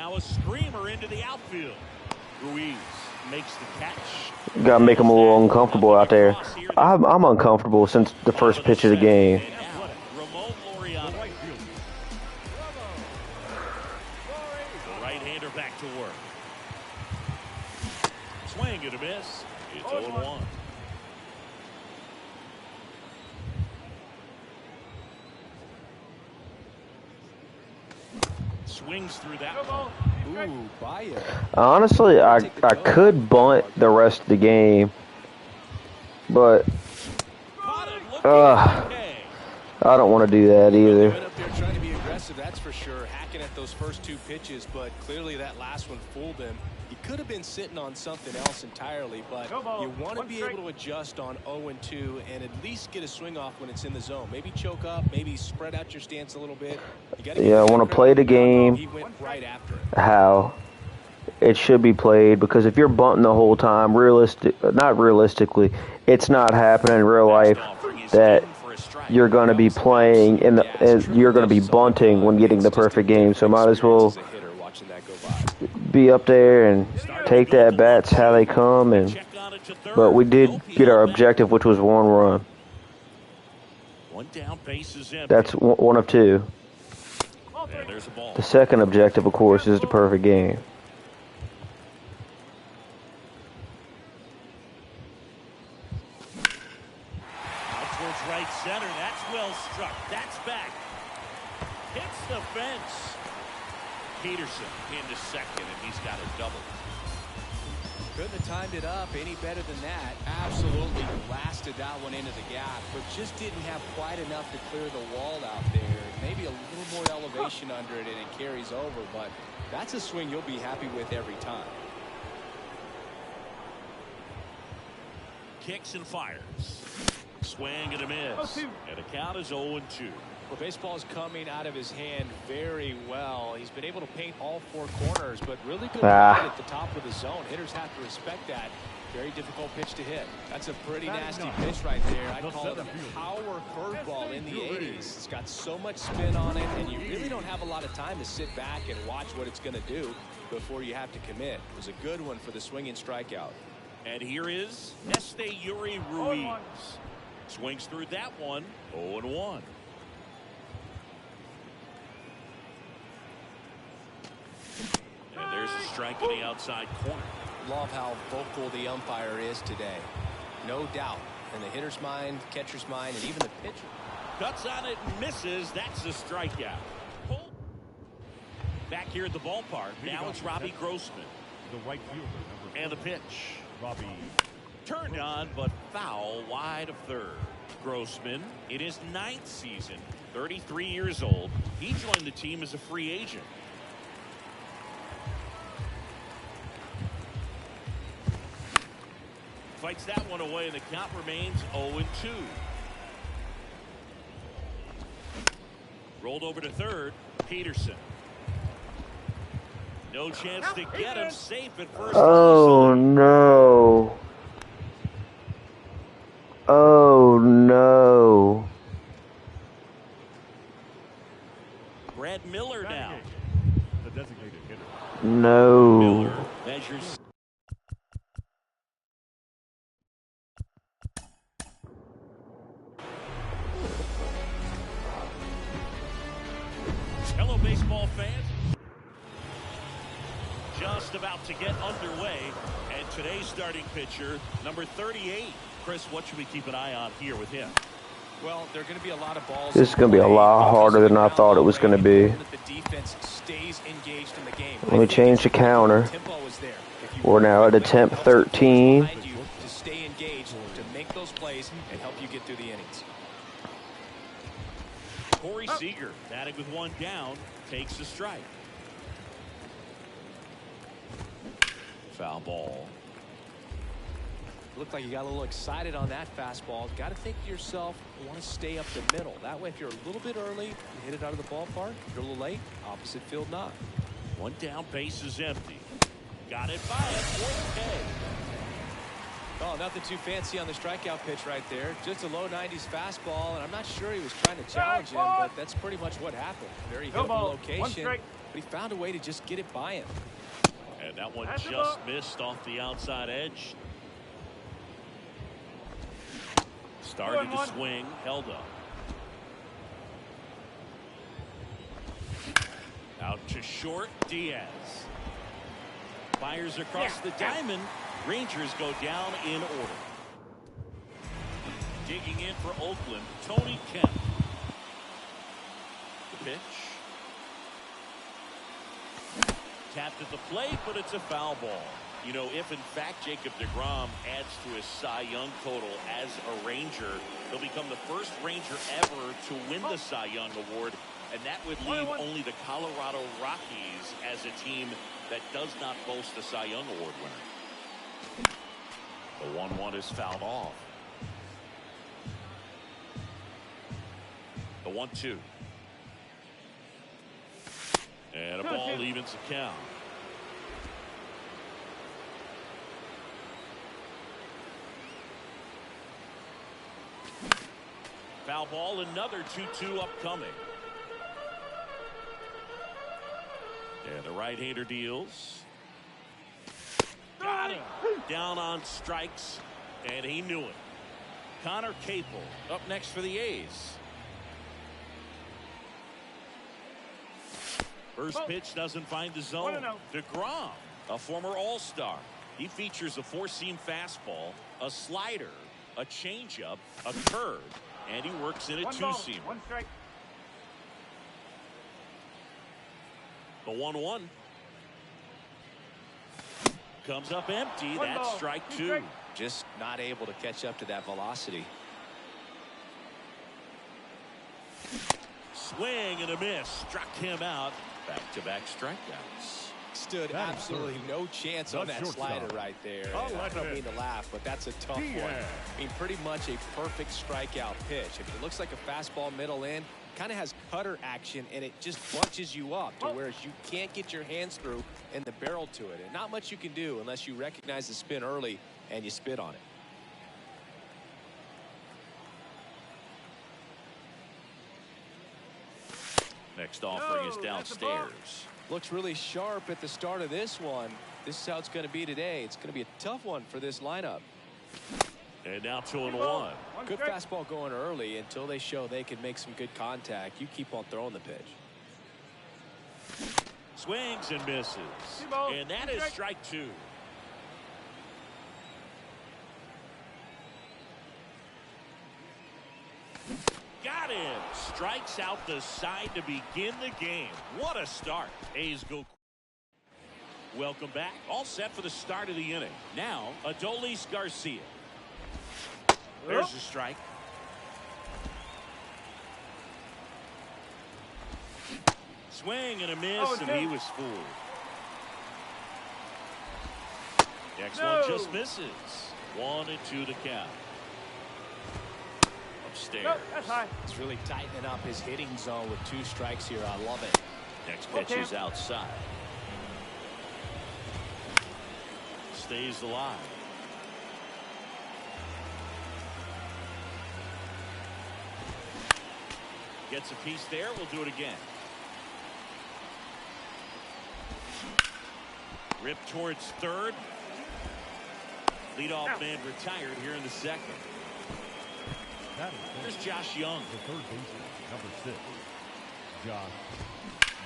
now a screamer into the outfield. Ruiz makes the catch. Got to make him a little uncomfortable out there. I'm uncomfortable since the first pitch of the game. Ramon Laureano. The right-hander back to work. Swing and a miss. It's 0-1. Swings through that one. Ooh, Baez. Honestly, I could bunt the rest of the game, but I don't want to do that either. Went up there trying to be aggressive, that's for sure. Hacking at those first 2 pitches, but clearly that last one fooled him. He could have been sitting on something else entirely, but you want to be able to adjust on 0-2 and at least get a swing off when it's in the zone. Maybe choke up, maybe spread out your stance a little bit. Yeah, I want to play the game He went right after it. how it should be played, because if you're bunting the whole time, not realistically, it's not happening in real life that you're going to be playing you're going to be bunting when getting the perfect game. So might as well be up there and take the at-bats how they come. But we did get our objective, which was 1 run. One down, base is empty. That's one of 2. And there's a ball. The second objective, of course, is the perfect game. Out towards right center. That's well struck. That's back. Hits the fence. Peterson into second, and he's got a double. Couldn't have timed it up any better than that. Absolutely blasted that one into the gap, but just didn't have quite enough to clear the wall out there. Maybe a little more elevation under it, and it carries over, but that's a swing you'll be happy with every time. Kicks and fires. Swing and a miss. And the count is 0-2. Well, baseball is coming out of his hand very well. He's been able to paint all 4 corners, but really good at the top of the zone. Hitters have to respect that. Very difficult pitch to hit. That's a pretty nasty pitch right there. I'd call it a power curveball in the 80s. It's got so much spin on it, and you really don't have a lot of time to sit back and watch what it's going to do before you have to commit. It was a good one for the swinging strikeout. And here is Yuri Ruiz. Swings through that one. 0-1. And there's a strike in the outside corner. Love how vocal the umpire is today. No doubt. In the hitter's mind, catcher's mind, and even the pitcher. Cuts on it and misses. That's the strikeout. Back here at the ballpark. Now it's Robbie Grossman. The right fielder, number And the 4, pitch. Robbie. Turned on, but foul wide of third. Grossman in his 9th season, 33 years old. He joined the team as a free agent. Fights that one away, and the count remains 0-2. Rolled over to third. Peterson. No chance to get him. Safe at first. Oh, no. Oh, no. Brad Miller now. The designated hitter. No. Miller measures. Hello, baseball fans. Just about to get underway, and today's starting pitcher, number 38. Chris, what should we keep an eye on here with him? Well, there are going to be a lot of balls. This is going to be a lot harder than I thought it was going to be. The defense stays engaged in the game. Let me change the counter. Tempo is there. We're now at attempt 13. To stay engaged, to make those plays and help you get through the innings. Corey Seager, batting with one down, takes a strike. Foul ball. Looked like you got a little excited on that fastball. Got to think to yourself, you want to stay up the middle. That way, if you're a little bit early, you hit it out of the ballpark. If you're a little late, opposite field not. One down, base is empty. Got it by it for the K. Oh, nothing too fancy on the strikeout pitch right there. Just a low 90s fastball, and I'm not sure he was trying to challenge him, but that's pretty much what happened. Very hittable location, but he found a way to just get it by him. And that one just missed off the outside edge. Started to swing, held up. Out to short, Diaz. Fires across the diamond. Rangers go down in order. Digging in for Oakland, Tony Kemp. The pitch. Tapped at the plate, but it's a foul ball. You know, if in fact Jacob deGrom adds to his Cy Young total as a Ranger, he'll become the first Ranger ever to win the Cy Young Award, and that would leave only the Colorado Rockies as a team that does not boast a Cy Young Award winner. The 1-1 is fouled off. The 1-2. And a ball evens the count. Foul ball, another 2-2 upcoming. And the right-hander deals. Got him. Down on strikes, and he knew it. Connor Capel up next for the A's. First pitch doesn't find the zone. deGrom, a former All-Star. He features a four-seam fastball, a slider, a changeup, a curve, and he works in a two-seamer. One strike. The 1-1 comes up empty. That's strike two. Just not able to catch up to that velocity. Swing and a miss. Struck him out. Back-to-back strikeouts. Stood absolutely no chance on that slider right there. I don't mean to laugh, but that's a tough one. I mean, pretty much a perfect strikeout pitch. I mean, it looks like a fastball middle in. Kind of has cutter action, and it just bunches you up to where you can't get your hands through and the barrel to it. And not much you can do unless you recognize the spin early and you spit on it. Next offering is downstairs. Looks really sharp at the start of this one. This is how it's going to be today. It's going to be a tough one for this lineup. And now 2-1. Good fastball going early until they show they can make some good contact. You keep on throwing the pitch. Swings and misses. And that is strike two. Got him. Strikes out the side to begin the game. What a start. A's go. Welcome back. All set for the start of the inning. Now, Adolis Garcia. There's a strike. Swing and a miss, and he was fooled. Next one just misses. 1-2 to count. Upstairs. That's high. It's really tightening up his hitting zone with two strikes here. I love it. Next pitch is outside. Stays alive. Gets a piece there. We'll do it again. Rip towards third. Leadoff man retired here in the second. There's Josh Young. The third baseman, number 6, Josh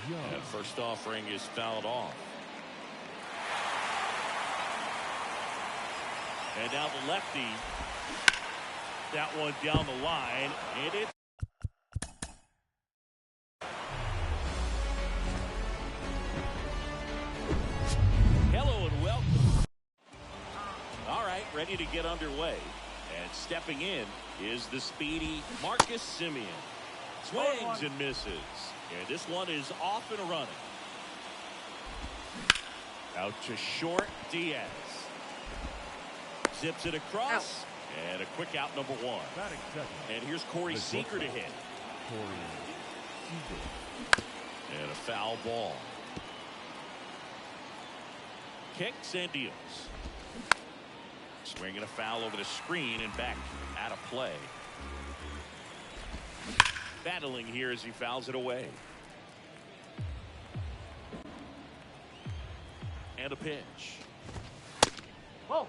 Young. And first offering is fouled off. And now the lefty that one down the line, and it. Hello and welcome. All right, ready to get underway. And stepping in is the speedy Marcus Simeon. Swings and misses. And this one is off and running. Out to short, Diaz. Zips it across. And a quick out, number one. And here's Corey Seager to hit. And a foul ball. Kicks and deals. Swinging a foul over the screen and back out of play. Battling here as he fouls it away. And a pitch. Whoa.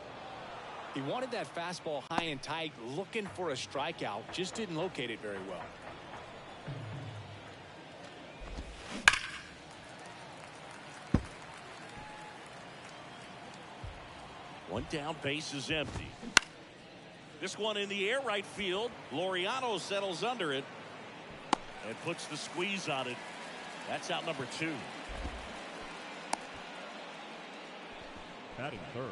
He wanted that fastball high and tight, looking for a strikeout. Just didn't locate it very well. One down, base is empty. This one in the air, right field. Laureano settles under it and puts the squeeze on it. That's out number two. Batting third,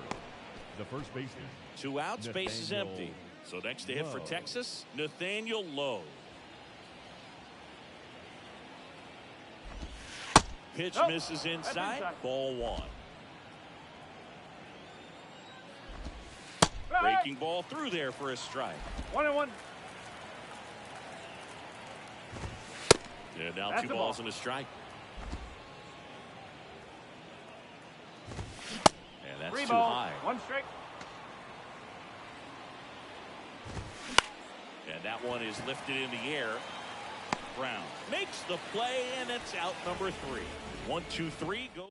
the first baseman. 2 outs, base is empty. So next to hit for Texas, Nathaniel Lowe. Pitch misses inside. Ball one. Breaking ball through there for a strike. 1-1. And now 2 balls and a strike. And that's 3 too balls, high. 1 strike. And that one is lifted in the air. Brown makes the play, and it's out number 3. 1-2-3. Go.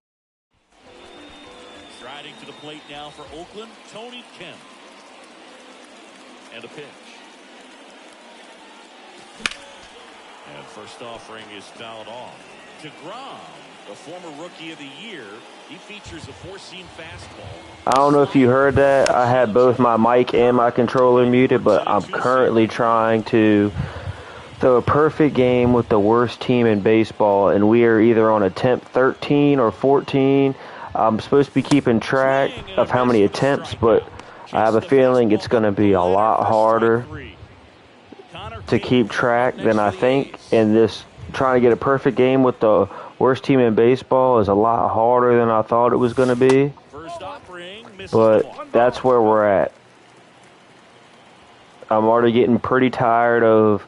Striding to the plate now for Oakland, Tony Kemp. And a pitch. And first offering is fouled off. DeGrom, the former rookie of the year, he features a 4-seam fastball. I don't know if you heard that. I had both my mic and my controller muted, but I'm currently trying to throw a perfect game with the worst team in baseball, and we are either on attempt 13 or 14. I'm supposed to be keeping track of how many attempts, but I have a feeling it's going to be a lot harder to keep track than I think. And this trying to get a perfect game with the worst team in baseball is a lot harder than I thought it was going to be. But that's where we're at. I'm already getting pretty tired of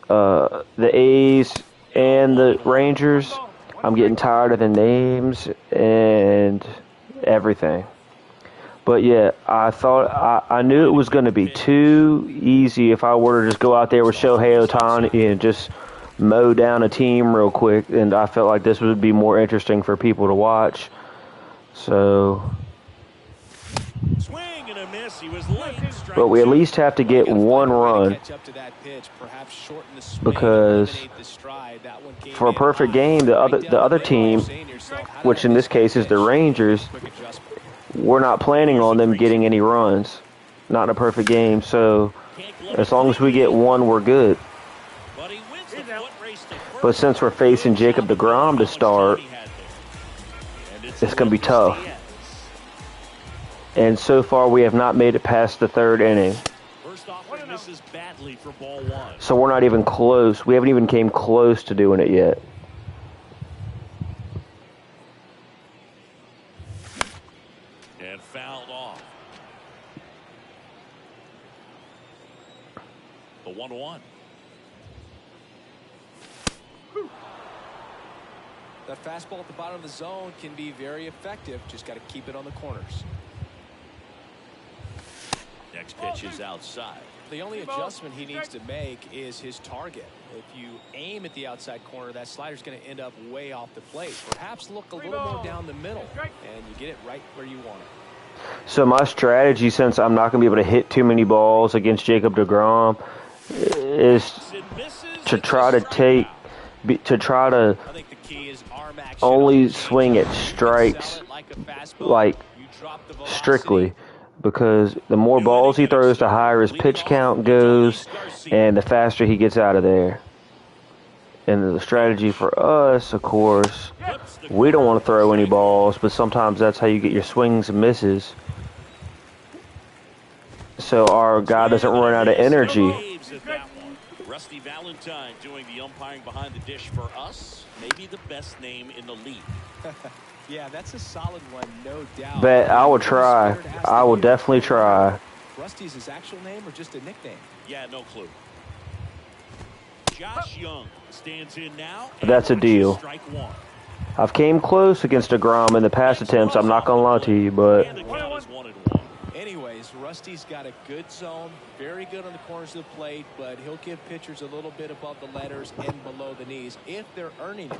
the A's and the Rangers. I'm getting tired of the names and everything. But yeah, I knew it was going to be too easy if I were to just go out there with Shohei Ohtani and just mow down a team real quick. And I felt like this would be more interesting for people to watch. So, Swing and a miss. He was late. but we at least have to get 1 run, because for a perfect game, the other team, which in this case is the Rangers, we're not planning on them getting any runs. Not in a perfect game. So as long as we get 1, we're good. But since we're facing Jacob deGrom to start, it's going to be tough. And so far we have not made it past the 3rd inning. So we're not even close. We haven't even came close to doing it yet. And fouled off. The 1-1. That fastball at the bottom of the zone can be very effective. Just got to keep it on the corners. Next pitch is outside. The only adjustment he needs to make is his target. If you aim at the outside corner, that slider's going to end up way off the plate. Perhaps look a little more down the middle, and you get it right where you want it. So my strategy, since I'm not going to be able to hit too many balls against Jacob deGrom, is to try to only swing at strikes, like strictly. because the more balls he throws, the higher his pitch count goes, and the faster he gets out of there. And the strategy for us, of course, we don't want to throw any balls, but sometimes that's how you get your swings and misses. So our guy doesn't run out of energy. Rusty Valentine doing the umpiring behind the dish for us. Maybe the best name in the league. Yeah, that's a solid one, no doubt. But I will try. I will definitely try. Rusty's his actual name or just a nickname? Yeah, no clue. Josh Young stands in now. That's a deal. Strike one. I've came close against DeGrom in the past attempts. I'm not going to lie to you, but anyways, Rusty's got a good zone, very good on the corners of the plate, but he'll give pitchers a little bit above the letters and below the knees if they're earning it.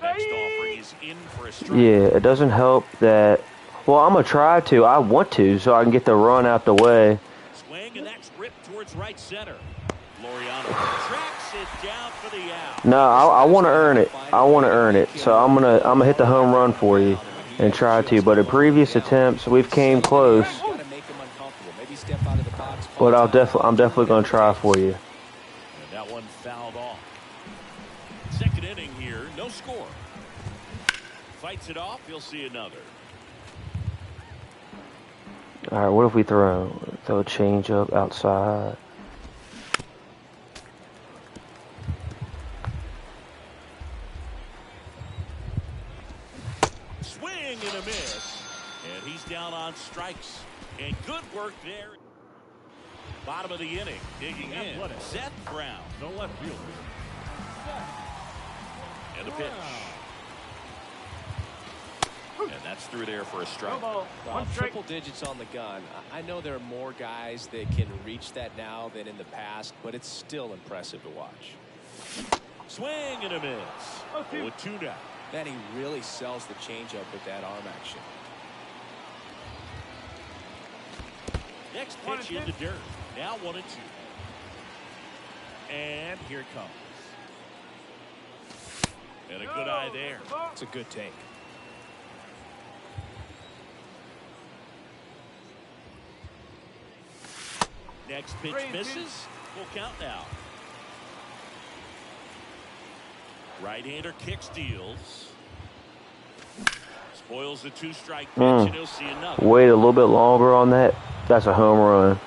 Next offering is in for a strike. yeah, it doesn't help that. Well, I'm going to try to. I want to, so I can get the run out the way. Swing, and that's ripped towards right center. Laureano tracks it down for the out. No, I want to earn it. I want to earn it. So I'm gonna hit the home run for you and try to. But in previous attempts, we've came close. But I'm definitely gonna try for you. And that one fouled off. Second inning here, no score. Fights it off. You'll see another. All right, what if we throw a change up outside? Swing and a miss. And he's down on strikes. And good work there. Bottom of the inning. Digging in. Seth Brown. No left field. And the pitch. And that's through there for a strike. Well, triple digits on the gun. I know there are more guys that can reach that now than in the past, but it's still impressive to watch. Swing and a miss. 0-2 now. Then he really sells the changeup with that arm action. Next pitch in the dirt. Now 1-2. And here it comes. And a good eye there. It's a good take. Next pitch misses. Full count now. Right-hander kick steals. Spoils the two-strike pitch, and he'll see another. Wait a little bit longer on that. That's a home run.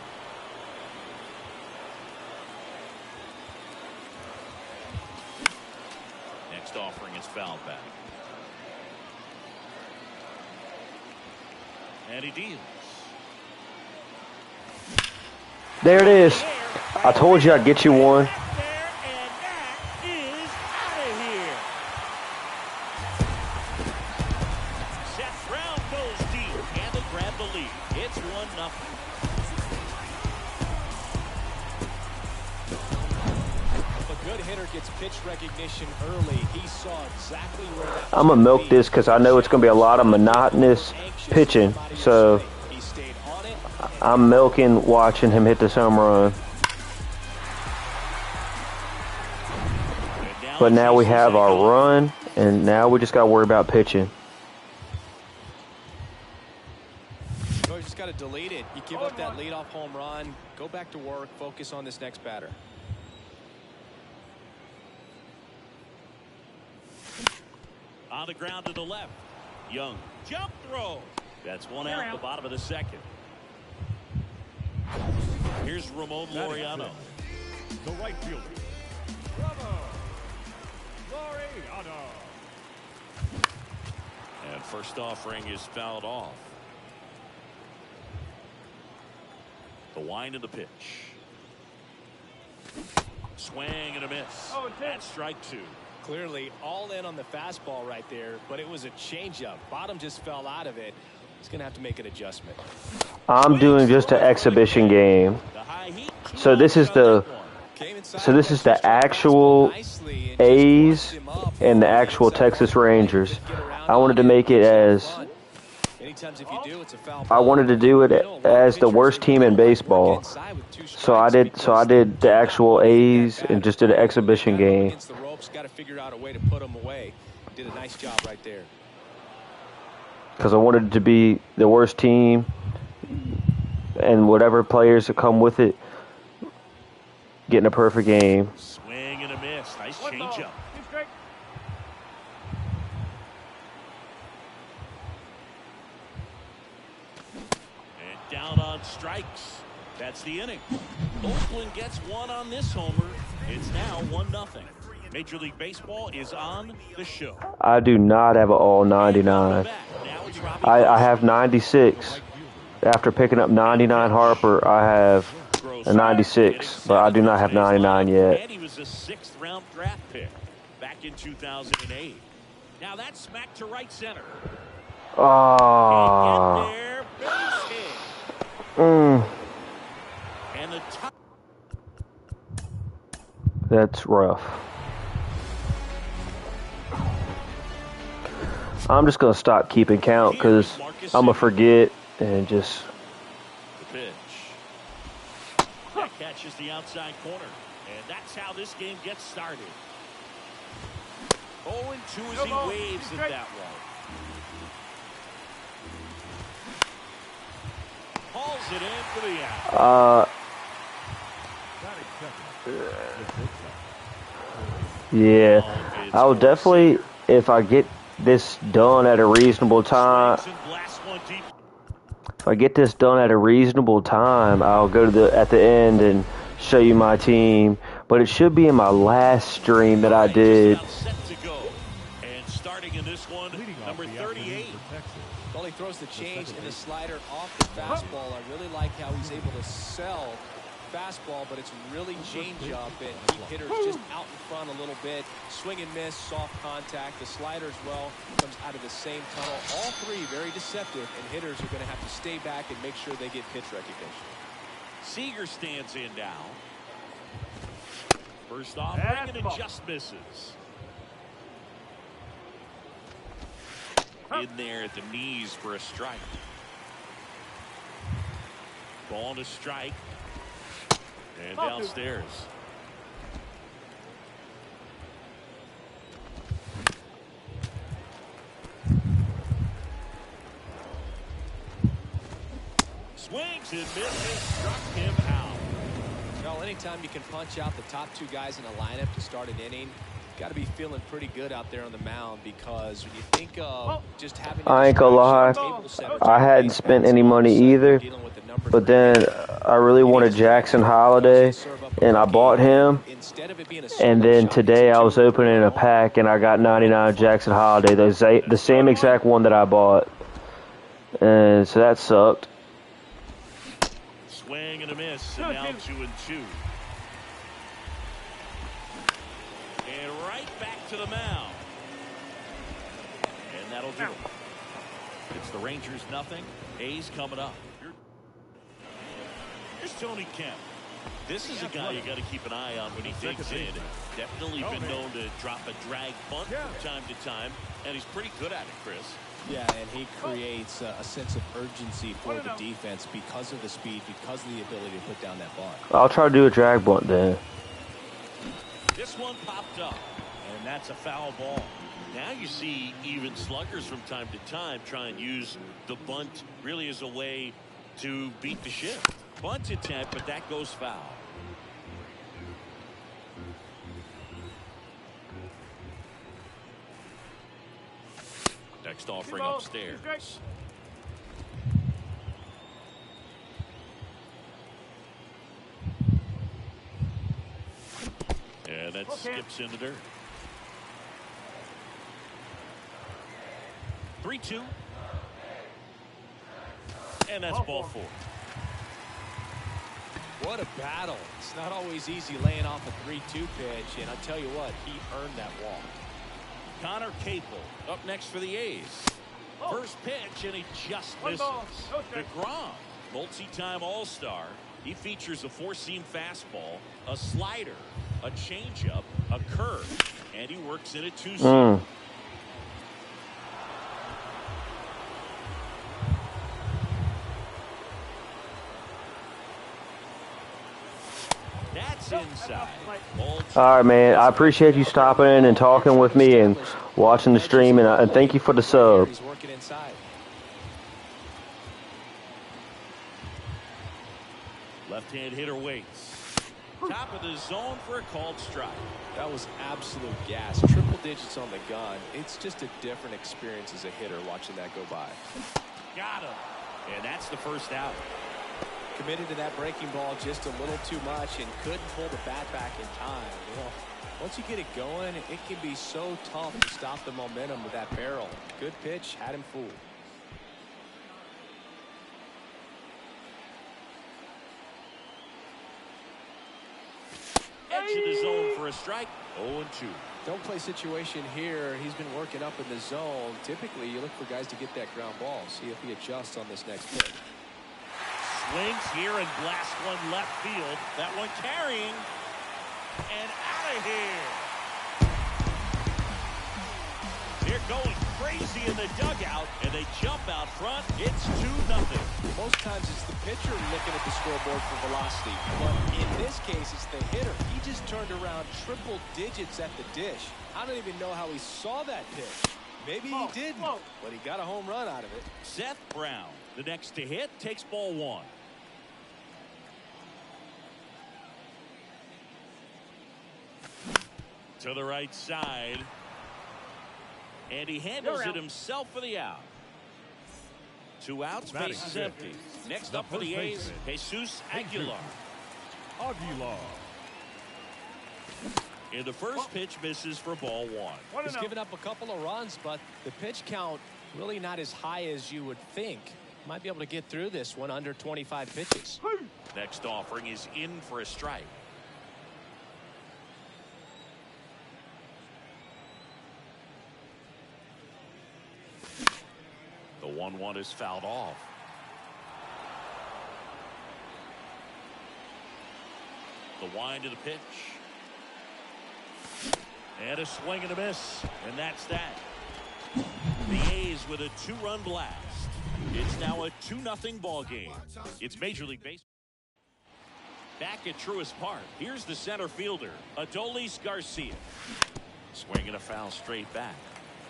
Next offering is fouled back. And he deals. There it is. I told you I'd get you one. Recognition early. He saw exactly where that I'm gonna milk this because I know it's gonna be a lot of monotonous pitching, so I'm milking watching him hit this home run. But now we have our run, and now we just gotta worry about pitching. So you just gotta delete it. You give up that leadoff home run, go back to work, focus on this next batter. On the ground to the left. Young. Jump throw. That's one out the bottom of the second. Here's Ramon Laureano. The right fielder. Laureano. And first offering is fouled off. The wind of the pitch. Swing and a miss. That's strike two. Clearly all in on the fastball right there, but it was a changeup. Bottom just fell out of it. He's going to have to make an adjustment. I'm doing just an exhibition game. So this is the actual A's and the actual Texas Rangers. I wanted to make it as I wanted to do it as the worst team in baseball. So I did the actual A's and just did an exhibition game. Got to figure out a way to put them away. Did a nice job right there. because I wanted it to be the worst team and whatever players that come with it getting a perfect game. Swing and a miss. Nice 1 ball. changeup. 2 strike. And down on strikes. That's the inning. Oakland gets one on this homer. It's now 1-0. Major League Baseball is on the show. I do not have an all 99. Now it's Robbie I have 96. After picking up 99 Harper, I have a 96, but I do not have 99 yet. And he was a 6th-round draft pick back in 2008. Now that's smack to right center. Ah. Get there, base hit. And the top. That's rough. I'm just going to stop keeping count because I'm going to forget and just... The pitch. That catches the outside corner. And that's how this game gets started. 0-2 as he waves at that one. Hauls it in for the out. Yeah, I will definitely, if I get this done at a reasonable time, I'll go to at the end and show you my team. But it should be in my last stream that I did. And starting in this one, number 38. Well, he throws the change and the slider off the fastball. I really like how he's able to sell fastball, but it's really change-up and keep hitters just out in front a little bit. Swing and miss, soft contact. The slider as well comes out of the same tunnel. All three very deceptive, and hitters are going to have to stay back and make sure they get pitch recognition. Seager stands in now. First off, bringing it just misses. In there at the knees for a strike. Ball to strike. And downstairs. Swings and misses, struck him out. Well, anytime you can punch out the top two guys in a lineup to start an inning, got to be feeling pretty good out there on the mound, because when you think of just having... I ain't gonna lie, I hadn't spent any money either, but then I really wanted Jackson Holiday, and I bought him, and then today I was opening a pack, and I got 99 Jackson Holiday, the same exact one that I bought, and so that sucked. Swing and a miss, and now 2-2. And right back to the mound. And that'll do it. It's the Rangers nothing. A's coming up. Here's Tony Kemp. This is a guy you got to keep an eye on when he digs in. Definitely been known to drop a drag bunt from time to time, and he's pretty good at it, Chris. Yeah, and he creates a sense of urgency for the defense because of the speed, because of the ability to put down that bunt. I'll try to do a drag bunt then. This one popped up, and that's a foul ball. Now you see even sluggers from time to time try and use the bunt really as a way to beat the shift. Bunt attempt, but that goes foul. Next offering upstairs. And that skips in the dirt. 3-2. And that's ball 4. What a battle. It's not always easy laying off a 3-2 pitch, and I'll tell you what, he earned that walk. Connor Capel up next for the A's. First pitch, and he just misses. DeGrom, multi-time All-Star. He features a 4-seam fastball, a slider, a changeup, a curve, and he works in a 2-seam. That's inside. All right, man. I appreciate you stopping in and talking with me and watching the stream, and thank you for the sub. He's working inside. Left-hand hitter waits. Top of the zone for a called strike. That was absolute gas. Triple digits on the gun. It's just a different experience as a hitter watching that go by. Got him. And that's the first out. Committed to that breaking ball just a little too much and couldn't pull the bat back in time. Well, once you get it going, it can be so tough to stop the momentum with that barrel. Good pitch, had him fooled. Edge of the zone for a strike. 0-2. Don't play situation here. He's been working up in the zone. Typically, you look for guys to get that ground ball. See if he adjusts on this next pitch. Swings here and blasts one left field. That one carrying. And out of here. They're going crazy in the dugout, and they jump out front. It's 2-0. Most times it's the pitcher looking at the scoreboard for velocity. But in this case, it's the hitter. He just turned around triple digits at the dish. I don't even know how he saw that pitch. Maybe he didn't, but he got a home run out of it. Seth Brown, the next to hit, takes ball one. To the right side. And he handles it himself for the out. 2 outs, base is empty. Next up for the A's, Jesus Aguilar. In the first pitch, misses for ball one. He's given up a couple of runs, but the pitch count really not as high as you would think. Might be able to get through this one under 25 pitches. Next offering is in for a strike. The 1-1 is fouled off. The wind of the pitch. And a swing and a miss. And that's that. The A's with a 2-run blast. It's now a 2-0 ball game. It's Major League Baseball. Back at Truist Park. Here's the center fielder, Adolis Garcia. Swinging a foul straight back.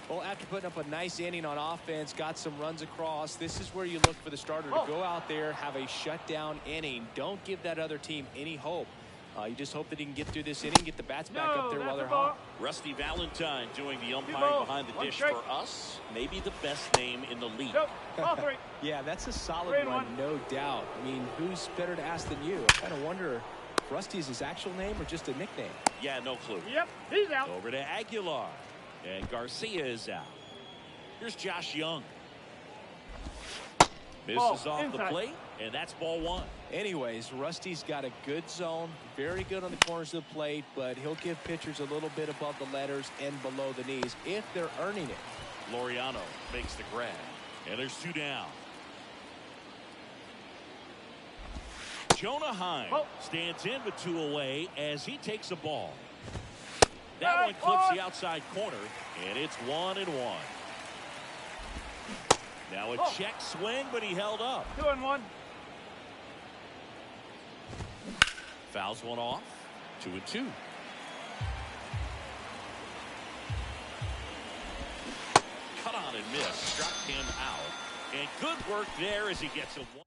Well, after putting up a nice inning on offense, got some runs across, this is where you look for the starter to go out there, have a shutdown inning. Don't give that other team any hope. You just hope that he can get through this inning, get the bats back up there while they're hot. Rusty Valentine doing the umpiring behind the dish for us. Maybe the best name in the league. Yeah, that's a solid one, no doubt. I mean, who's better to ask than you? I kind of wonder if Rusty is his actual name or just a nickname. Yeah, no clue. Yep, he's out. Over to Aguilar. And Garcia is out. Here's Josh Young. Misses off the plate, and that's ball one. Anyways, Rusty's got a good zone, very good on the corners of the plate, but he'll give pitchers a little bit above the letters and below the knees if they're earning it. Laureano makes the grab, and there's 2 down. Jonah Heim stands in with 2 away as he takes a ball. That one clips the outside corner, and it's 1-1. Now a check swing, but he held up. 2-1. Fouls one off. 2-2. Cut on and miss. Struck him out. And good work there as he gets a 1.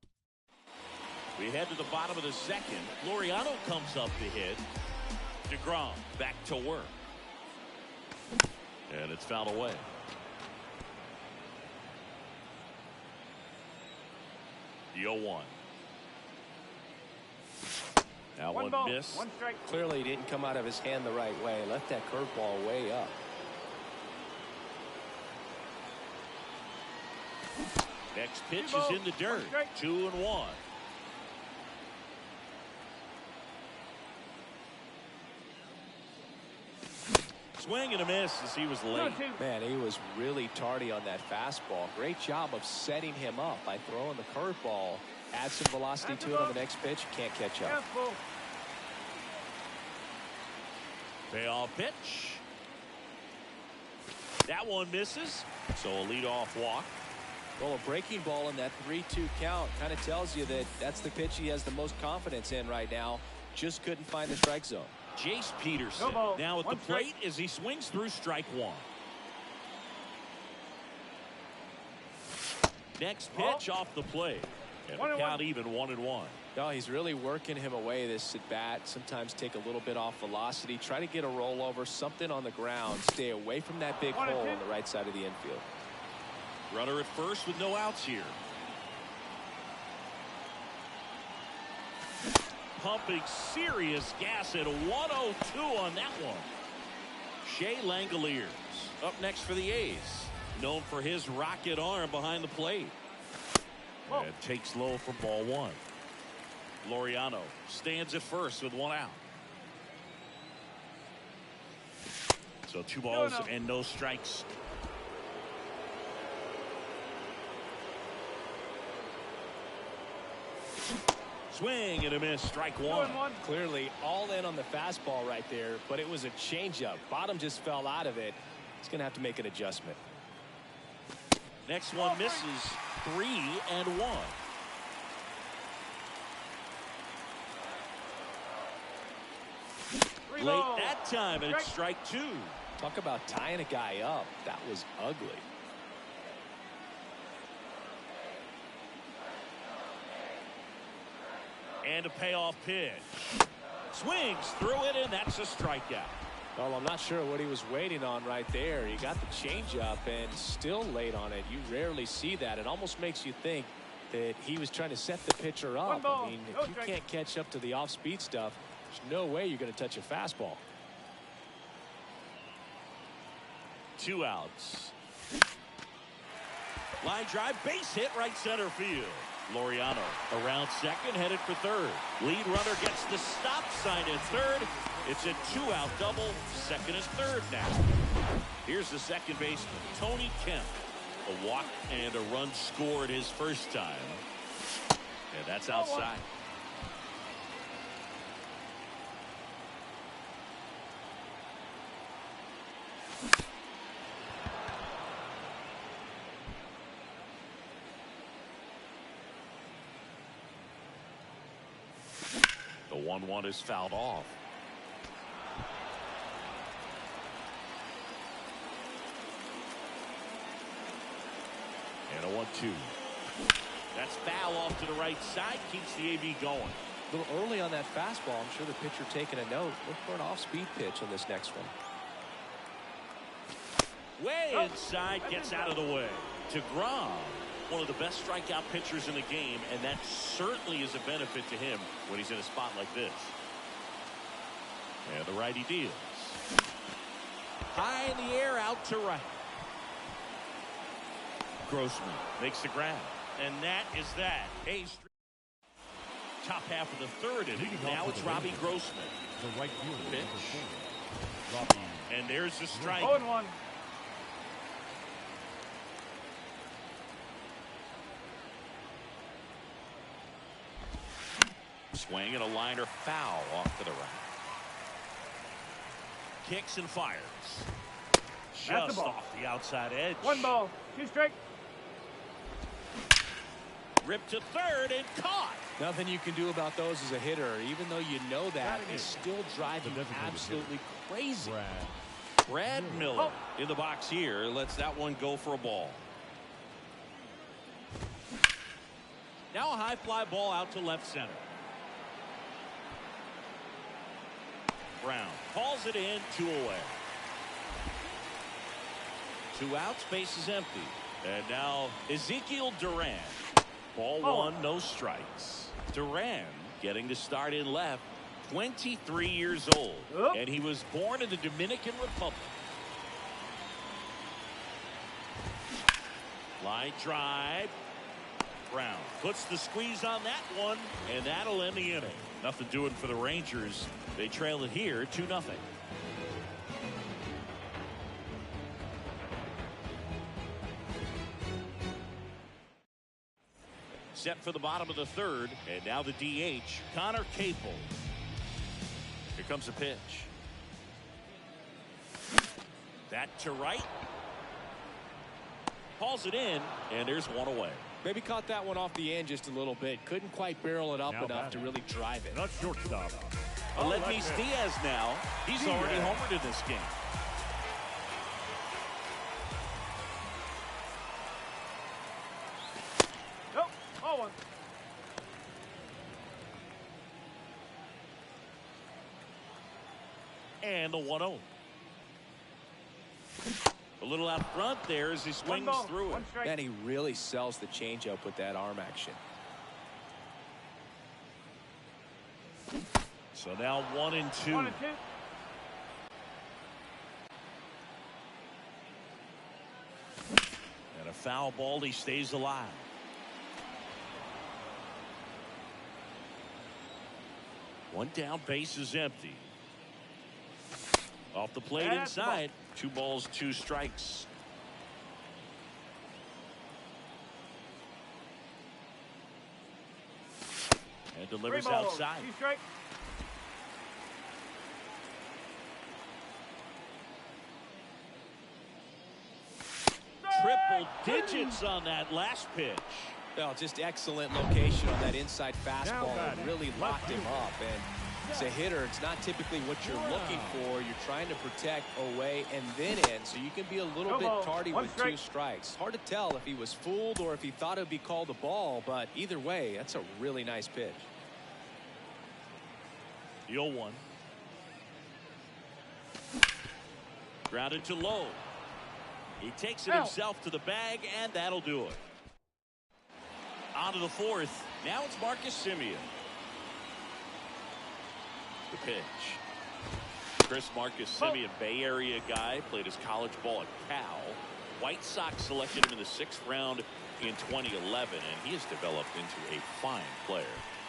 We head to the bottom of the second. Laureano comes up to hit. DeGrom back to work. And it's fouled away. The 0-1. Now one miss. 1 strike. Clearly he didn't come out of his hand the right way. Left that curveball way up. Next pitch is in the dirt. 2-1. Swing and a miss as he was late. Man, he was really tardy on that fastball. Great job of setting him up by throwing the curveball. Add some velocity to it on the next pitch. Can't catch up. Payoff pitch. That one misses. So a leadoff walk. Well, a breaking ball in that 3-2 count kind of tells you that that's the pitch he has the most confidence in right now. Just couldn't find the strike zone. Jace Peterson now at the plate as he swings through strike one. Next pitch off the plate. And the count even 1-1. No, he's really working him away this at bat. Sometimes take a little bit off velocity. Try to get a rollover, something on the ground. Stay away from that big hole on the right side of the infield. Runner at first with no outs here. Pumping serious gas at 102 on that one. Shea Langoliers up next for the A's. Known for his rocket arm behind the plate. And takes low for ball one. Laureano stands at first with one out. So 2 balls and no strikes. Swing and a miss, strike one. Clearly all in on the fastball right there, but it was a changeup. Bottom just fell out of it. He's going to have to make an adjustment. Next one misses. 3-1. Late that time, and it's strike 2. Talk about tying a guy up. That was ugly. And a payoff pitch. Swings through it, and that's a strikeout. Well, I'm not sure what he was waiting on right there. He got the changeup and still late on it. You rarely see that. It almost makes you think that he was trying to set the pitcher up. I mean, if you can't catch up to the off-speed stuff, there's no way you're going to touch a fastball. 2 outs. Line drive, base hit, right center field. Laureano around second, headed for third. Lead runner gets the stop sign at third. It's a 2-out double. Second is third now. Here's the second baseman, Tony Kemp. A walk and a run scored his first time. And that's outside. The 1-1 is fouled off. And a 1-2. That's foul off to the right side. Keeps the AB going. A little early on that fastball. I'm sure the pitcher taking a note. Look for an off-speed pitch on this next one. Way inside, gets out of the way. DeGrom, one of the best strikeout pitchers in the game, and that certainly is a benefit to him when he's in a spot like this. And the righty deals. High in the air, out to right. Grossman makes the grab, and that is that. A's top half of the third inning. Now it's Robbie Grossman. The right fielder, Pitch. Robbie. And there's the strike. 0-1. Swing and a liner foul off to the right. Kicks and fires. Just off the outside edge. 1 ball, 2 strike. Ripped to third and caught. Nothing you can do about those as a hitter. Even though you know that, he's still driving absolutely crazy. Brad Miller in the box here. Lets that one go for a ball. Now a high fly ball out to left center. Brown calls it in, 2 away. 2 outs, base is empty. And now Ezekiel Duran. Ball 1, no strikes. Duran getting the start in left, 23 years old. And he was born in the Dominican Republic. Line drive. Brown puts the squeeze on that one, and that'll end the inning. Nothing doing for the Rangers. They trail it here 2-0. Set for the bottom of the third, and now the DH, Connor Capel. Here comes a pitch. That to right. Hauls it in, and there's 1 away. Maybe caught that one off the end just a little bit. Couldn't quite barrel it up enough to really drive it. Not shortstop. Aledmys Diaz now. He's already homered in this game. Nope. 0-1. And the 1-0. A little out front there as he swings through it. And he really sells the changeup with that arm action. So now 1-2. 1-2. And a foul ball. He stays alive. One down, base is empty. Off the plate inside. 2 balls, 2 strikes. And delivers outside. 2 strikes. Triple digits on that last pitch. Well, just excellent location on that inside fastball. It really locked him up. And as a hitter, it's not typically what you're looking for. You're trying to protect away and then in, so you can be a little bit tardy with 2 strikes. Hard to tell if he was fooled or if he thought it would be called a ball, but either way, that's a really nice pitch. The 0-1. Grounded to low. He takes it himself to the bag, and that'll do it. On to the 4th. Now it's Marcus Semien. The pitch. Marcus Semien, Bay Area guy, played his college ball at Cal. White Sox selected him in the 6th round in 2011, and he has developed into a fine player.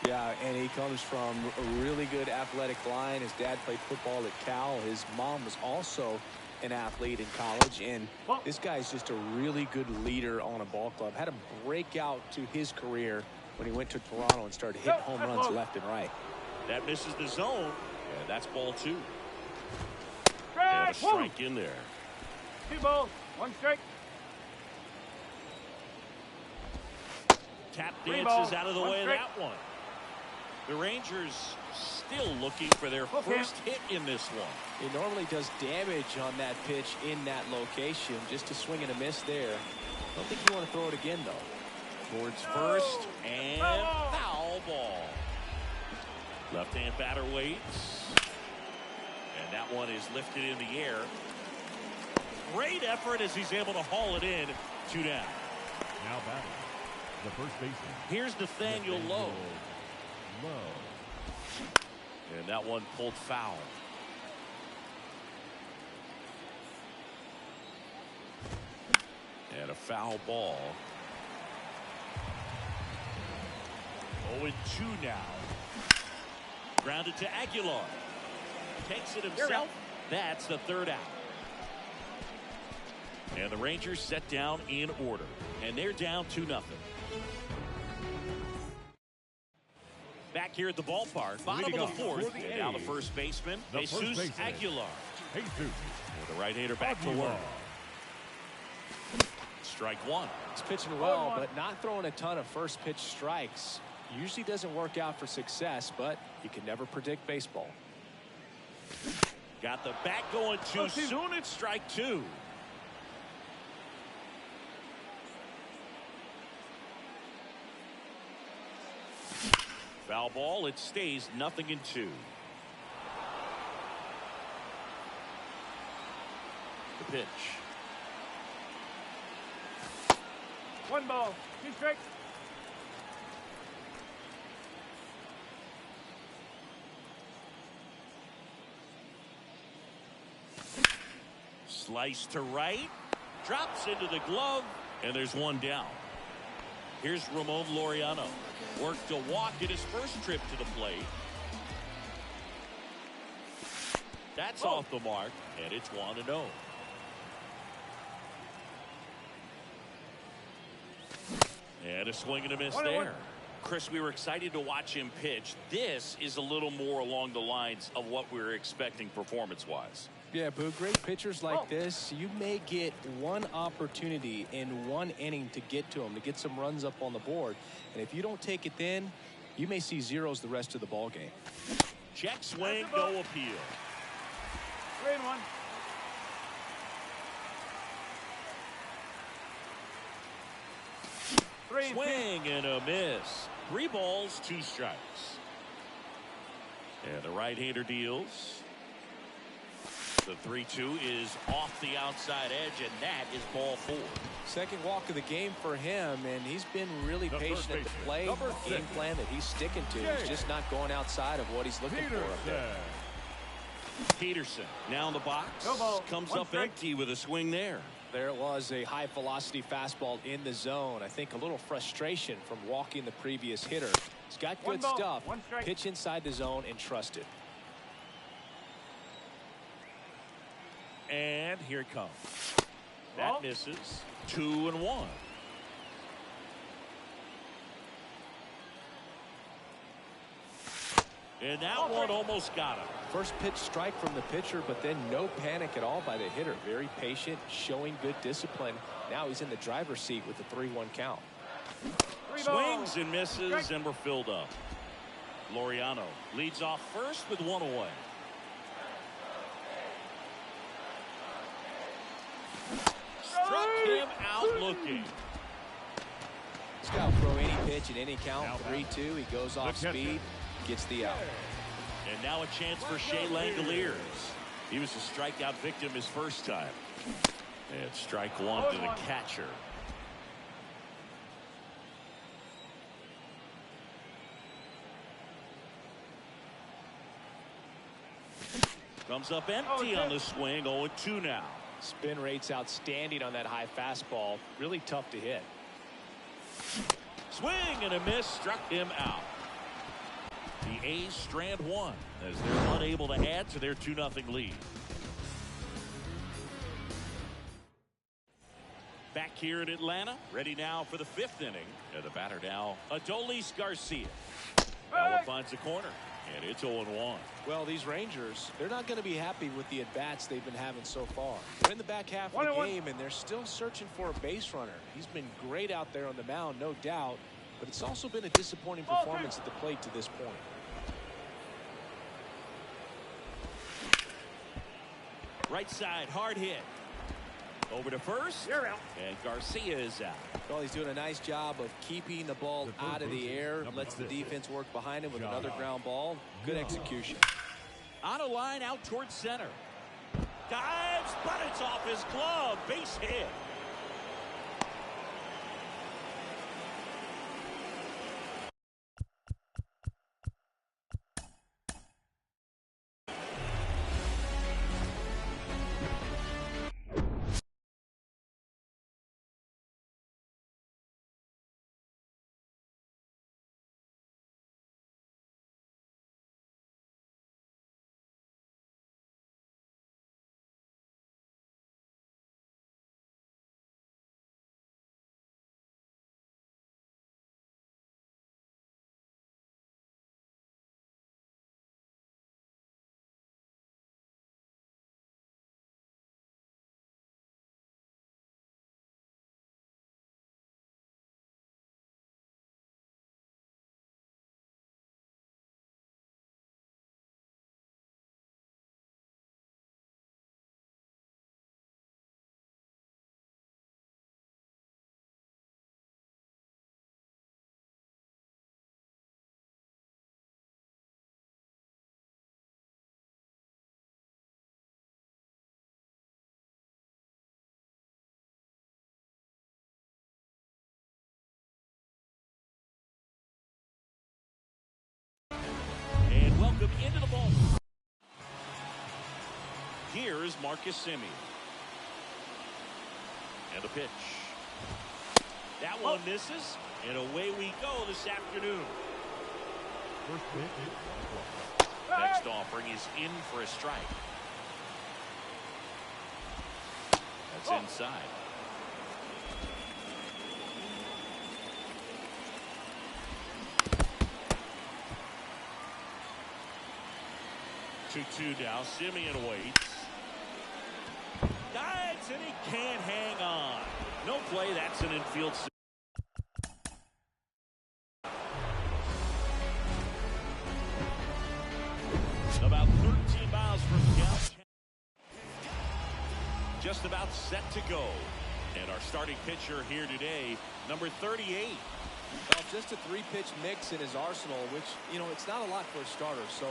Yeah, and he comes from a really good athletic line. His dad played football at Cal. His mom was also an athlete in college, and this guy's just a really good leader on a ball club. Had a breakout to his career when he went to Toronto and started hitting home runs left and right. That misses the zone, and that's ball 2. And a strike in there. 2 balls, 1 strike. Tap dances out of the way of that one. The Rangers still looking for their first hit in this one. He normally does damage on that pitch in that location. Just a swing and a miss there. Don't think you want to throw it again, though. Towards first, and foul ball. Left-hand batter waits. And that one is lifted in the air. Great effort as he's able to haul it in. 2 down. Now batting, the first baseman. Here's Nathaniel Lowe. And that one pulled foul. And a foul ball. 0-2 now. Grounded to Aguilar. Takes it himself. That's the 3rd out. And the Rangers set down in order. And they're down 2-0. Back here at the ballpark, bottom of the 4th, and now the first baseman, Jesus Aguilar. With the right-hander back to work. Strike 1. He's pitching well, but not throwing a ton of first pitch strikes. Usually doesn't work out for success, but you can never predict baseball. Got the bat going too soon. It's strike 2. Foul ball. It stays 0-2. The pitch. 1 ball, 2 strikes. Slice to right. Drops into the glove. And there's 1 down. Here's Ramon Laureano. Worked to walk in his first trip to the plate. That's off the mark, and it's 1-0. And a swing and a miss there. Chris, we were excited to watch him pitch. This is a little more along the lines of what we were expecting performance-wise. Yeah, Boo, great pitchers like this, you may get one opportunity in 1 inning to get to them, to get some runs up on the board. And if you don't take it then, you may see zeros the rest of the ball game. Check swing, no appeal. 3-1. Swing and a miss. 3 balls, 2 strikes. And the right-hander deals. The 3-2 is off the outside edge, and that is ball 4. Second walk of the game for him, and he's been really patient at the play. Game plan that he's sticking to. He's just not going outside of what he's looking for up there. Peterson now in the box. Comes up empty with a swing there. There it was, a high velocity fastball in the zone. I think a little frustration from walking the previous hitter. He's got good stuff. Pitch inside the zone and trust it. And here it comes. That misses. 2-1. And that one almost got him. First pitch strike from the pitcher, but then no panic at all by the hitter. Very patient, showing good discipline. Now he's in the driver's seat with the 3-1 count. Swings and misses, and we're filled up. Laureano leads off first with 1 away. Struck him out looking. This guy will throw any pitch at any count. 3-2. He goes off speed, gets the out. And now a chance for Shea Langoliers. He was a strikeout victim his first time. And strike 1 to the catcher. Comes up empty on the swing. 0-2 now. Spin rate's outstanding on that high fastball. Really tough to hit. Swing and a miss, struck him out. The A's strand 1 as they're unable to add to their 2-0 lead. Back here in Atlanta, ready now for the 5th inning. And the batter now, Adolis Garcia. Bella finds the corner, and it's 0-1. Well, these Rangers, they're not going to be happy with the at-bats they've been having so far. They're in the back half of the game, and they're still searching for a base runner. He's been great out there on the mound, no doubt, but it's also been a disappointing performance at the plate to this point. Right side, hard hit. Over to first, and Garcia is out. Well, he's doing a nice job of keeping the ball out of the air. Lets the defense work behind him with another ground ball. Good execution. On a line out towards center. Dives, but it's off his glove. Base hit. Welcome into the ball. Here is Marcus Semien. And the pitch. That one misses, and away we go this afternoon. Next offering is in for a strike. That's inside. Two now. Semien waits. Dives, and he can't hang on. No play. That's an infield. About 13 miles from downtown. Just about set to go. And our starting pitcher here today, number 38. Well, just a 3-pitch mix in his arsenal, which, you know, it's not a lot for a starter. So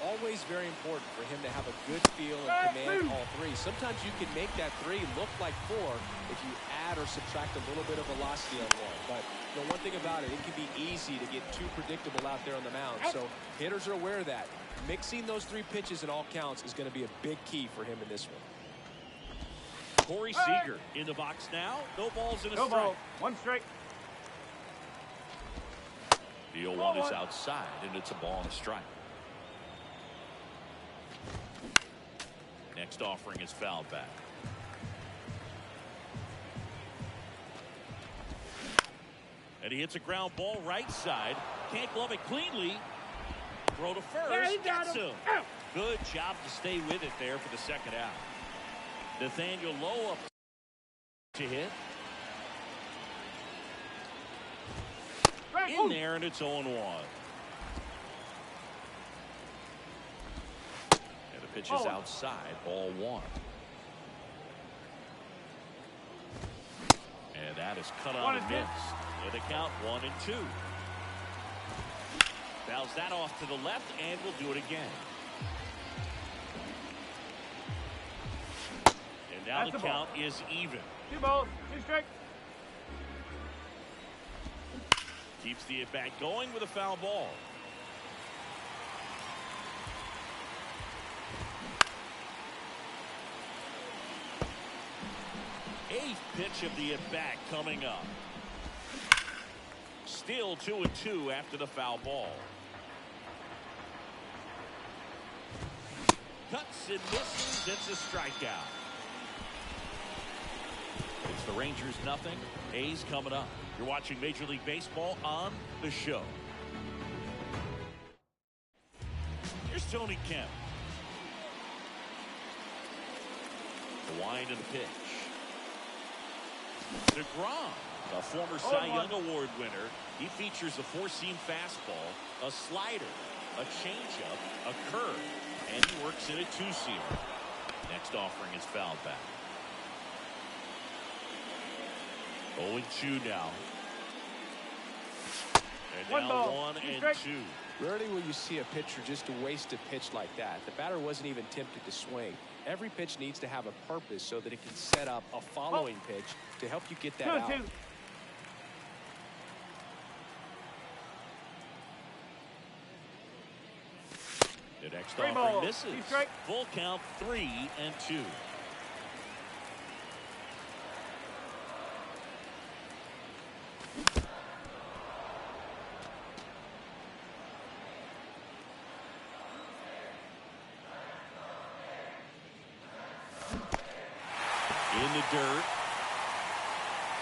Always very important for him to have a good feel and command all three. Sometimes you can make that three look like four if you add or subtract a little bit of velocity on one. But you know, one thing about it, it can be easy to get too predictable out there on the mound. So hitters are aware of that. Mixing those three pitches in all counts is going to be a big key for him in this one. Corey Seager in the box now. No balls and a No strike. ball. One strike. The 0-1 is outside, and it's a ball and a strike. Next offering is fouled back. And he hits a ground ball right side. Can't glove it cleanly. Throw to first. Gets him. Good job to stay with it there for the second out. Nathaniel Lowe up to hit. In there, and it's 0-1. And the pitch is outside, ball one. And that is cut on and missed. With a count 1-2. Fouls that off to the left, and will do it again. And now the count is even. 2 balls, 2 strikes. Keeps the at-bat going with a foul ball. Eighth pitch of the at-bat coming up. Still 2-2 after the foul ball. Cuts and misses. It's a strikeout. It's the Rangers nothing. A's coming up. You're watching Major League Baseball on the show. Here's Tony Kemp. The wind of the pitch. DeGrom, a former Cy Young Award winner. He features a four-seam fastball, a slider, a changeup, a curve, and he works in a two-seamer. Next offering is fouled back. 0-2 now. And now 1-2. Rarely will you see a pitcher just waste a pitch like that. The batter wasn't even tempted to swing. Every pitch needs to have a purpose so that it can set up a following pitch to help you get that out. The next offering misses. Full count 3-2. In the dirt.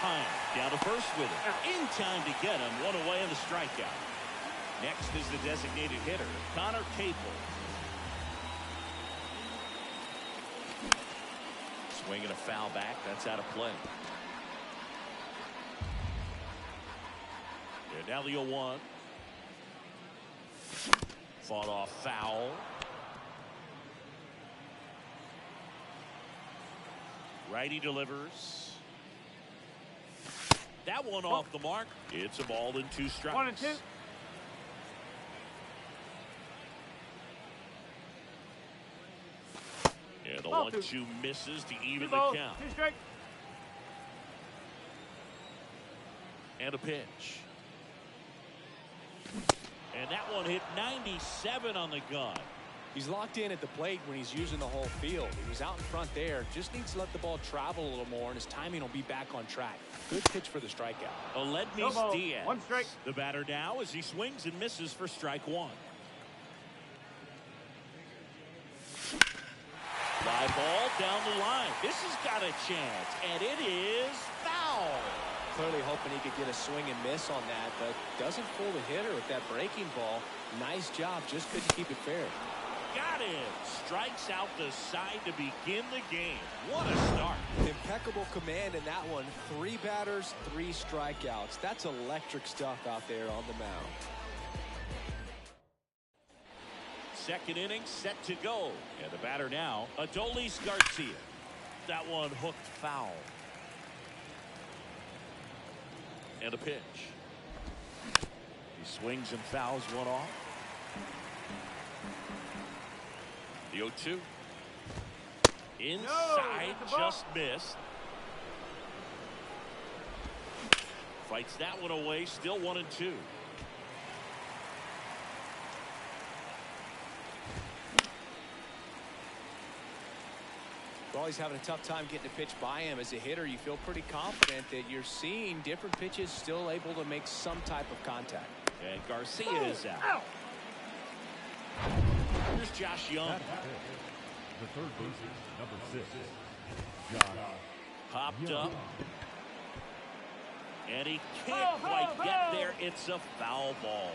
Hine down to first with it. In time to get him. One away on the strikeout. Next is the designated hitter, Connor Capel. Swinging a foul back. That's out of play. And now the 0-1. Fought off foul. Righty delivers. That one off the mark. It's a ball and 2 strikes. 1-2. Yeah, the 1-2 misses to even the count. 2 strikes. And a pitch. And that one hit 97 on the gun. He's locked in at the plate when he's using the whole field. He was out in front there. Just needs to let the ball travel a little more, and his timing will be back on track. Good pitch for the strikeout. Aledmys Diaz. 1 strike. The batter now as he swings and misses for strike 1. Fly ball down the line. This has got a chance, and it is foul. Clearly hoping he could get a swing and miss on that, but doesn't fool the hitter with that breaking ball. Nice job. Just couldn't keep it fair. Got it. Strikes out the side to begin the game. What a start. Impeccable command in that one. 3 batters, 3 strikeouts. That's electric stuff out there on the mound. Second inning set to go. And the batter now, Adolis Garcia. That one hooked foul. And a pitch. He swings and fouls one off. The 0-2. Inside, just missed. Fights that one away, still 1-2. Well, he's having a tough time getting a pitch by him. As a hitter, you feel pretty confident that you're seeing different pitches still able to make some type of contact. And Garcia is out. Here's Josh Young. The third baseman, number 6, Josh. Popped up. And he can't quite get there. It's a foul ball.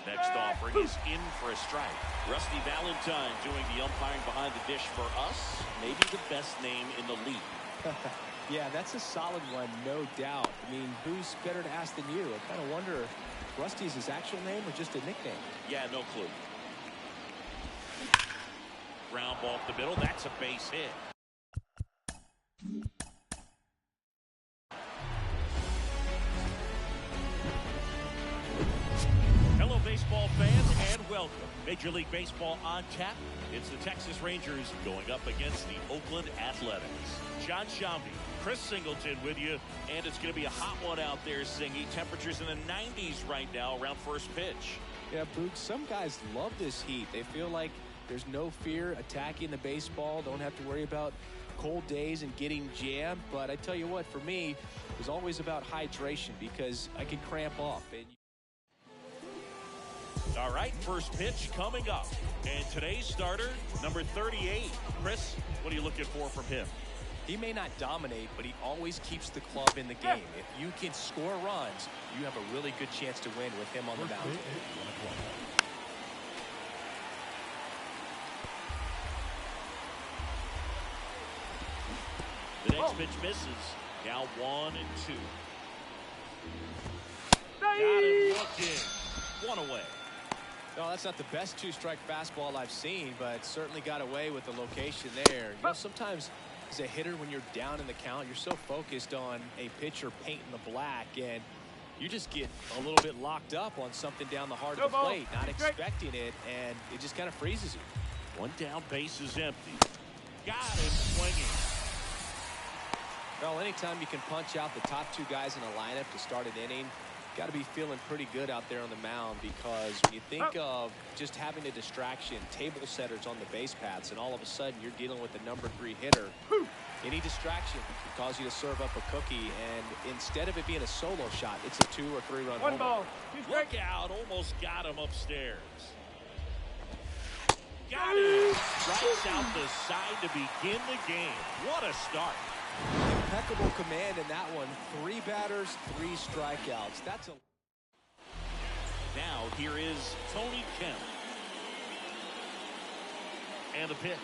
Next offering is in for a strike. Rusty Valentine doing the umpiring behind the dish for us. Maybe the best name in the league. Yeah, that's a solid one, no doubt. I mean, who's better to ask than you? I kind of wonder if Rusty is his actual name or just a nickname. Yeah, no clue. Ground ball up the middle. That's a base hit. Hello, baseball fans, and welcome. Major League Baseball on tap. It's the Texas Rangers going up against the Oakland Athletics. John Shambi, Chris Singleton with you, and it's going to be a hot one out there, Singy. Temperatures in the 90s right now around first pitch. Yeah, Boog, some guys love this heat. They feel like there's no fear attacking the baseball. Don't have to worry about cold days and getting jammed. But I tell you what, for me, it was always about hydration because I could cramp up. And all right, first pitch coming up. And today's starter, number 38. Chris, what are you looking for from him? he may not dominate, but he always keeps the club in the game. If you can score runs, you have a really good chance to win with him on the mound. The next pitch misses. Now 1-2. Got him looking. One away. No, that's not the best two-strike fastball I've seen, but certainly got away with the location there. You know, sometimes as a hitter, when you're down in the count, you're so focused on a pitcher painting the black, and you just get a little bit locked up on something down the heart of the plate, not expecting it, and it just kind of freezes you. One down, base is empty. Got him swinging. Well, anytime you can punch out the top two guys in a lineup to start an inning, got to be feeling pretty good out there on the mound, because when you think of just having a distraction, table setters on the base paths, and all of a sudden you're dealing with the number 3 hitter, any distraction can cause you to serve up a cookie, and instead of it being a solo shot, it's a 2 or 3 run One homer. ball. Look out, almost got him upstairs. Got him. Strikes out the side to begin the game. What a start. Impeccable command in that one. 3 batters, 3 strikeouts. That's a... Now here is Tony Kemp. And the pitch.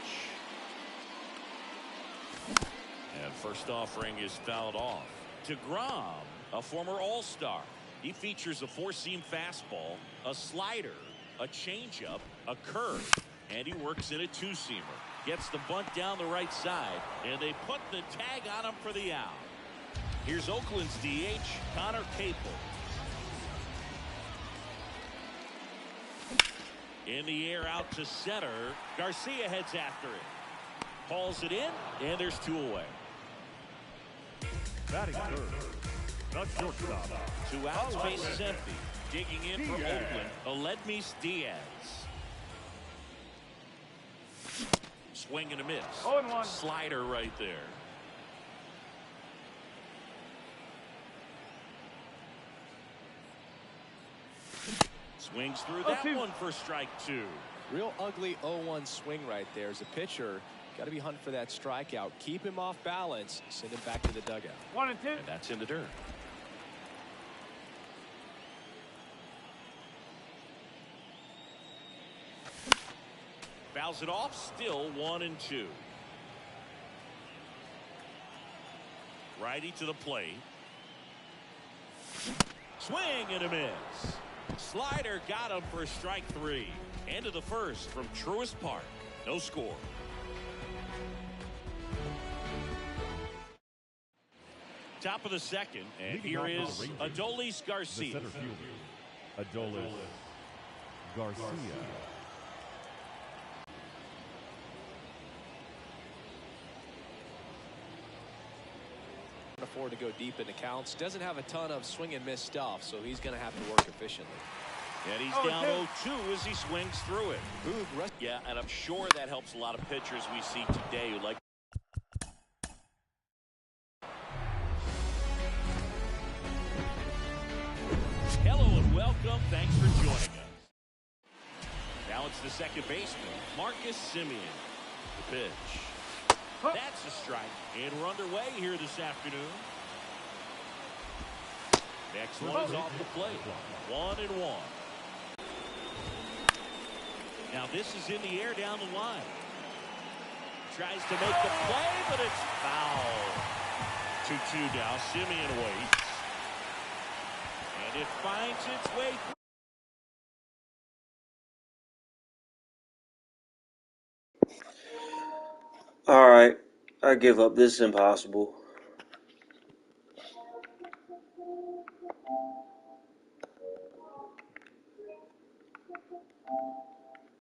And first offering is fouled off. DeGrom, a former All-Star. He features a 4-seam fastball, a slider, a changeup, a curve, and he works in a 2-seamer. Gets the bunt down the right side, and they put the tag on him for the out. Here's Oakland's DH, Connor Capel. In the air out to center. Garcia heads after it. Hauls it in, and there's 2 away. Batting third, the shortstop. 2 outs, base is empty. Digging in for Oakland, Aledmys Diaz. Swing and a miss. 0-1. Slider right there. Swings through that 0-2. one for strike 2. Real ugly 0-1 swing right there. As a pitcher, got to be hunting for that strikeout. Keep him off balance. Send him back to the dugout. 1-2. And that's in the dirt. Fouls it off. Still 1-2. Righty to the plate. Swing and a miss. Slider got him for strike 3. End of the first from Truist Park. No score. Top of the second, and Leading here off is the Rangers, Adolis The Garcia. center fielder, Adolis Garcia. afford to go deep into counts. Doesn't have a ton of swing and miss stuff, so he's going to have to work efficiently. And he's down 0-2 as he swings through it. Yeah, and I'm sure that helps a lot of pitchers we see today who like. Hello and welcome. Thanks for joining us. Now it's the second baseman, Marcus Semien. The pitch. That's a strike. And we're underway here this afternoon. Next one is off the plate. 1-1. Now this is in the air down the line. Tries to make the play, but it's foul. 2-2 now. Semien waits. And it finds its way through. All right, I give up. This is impossible.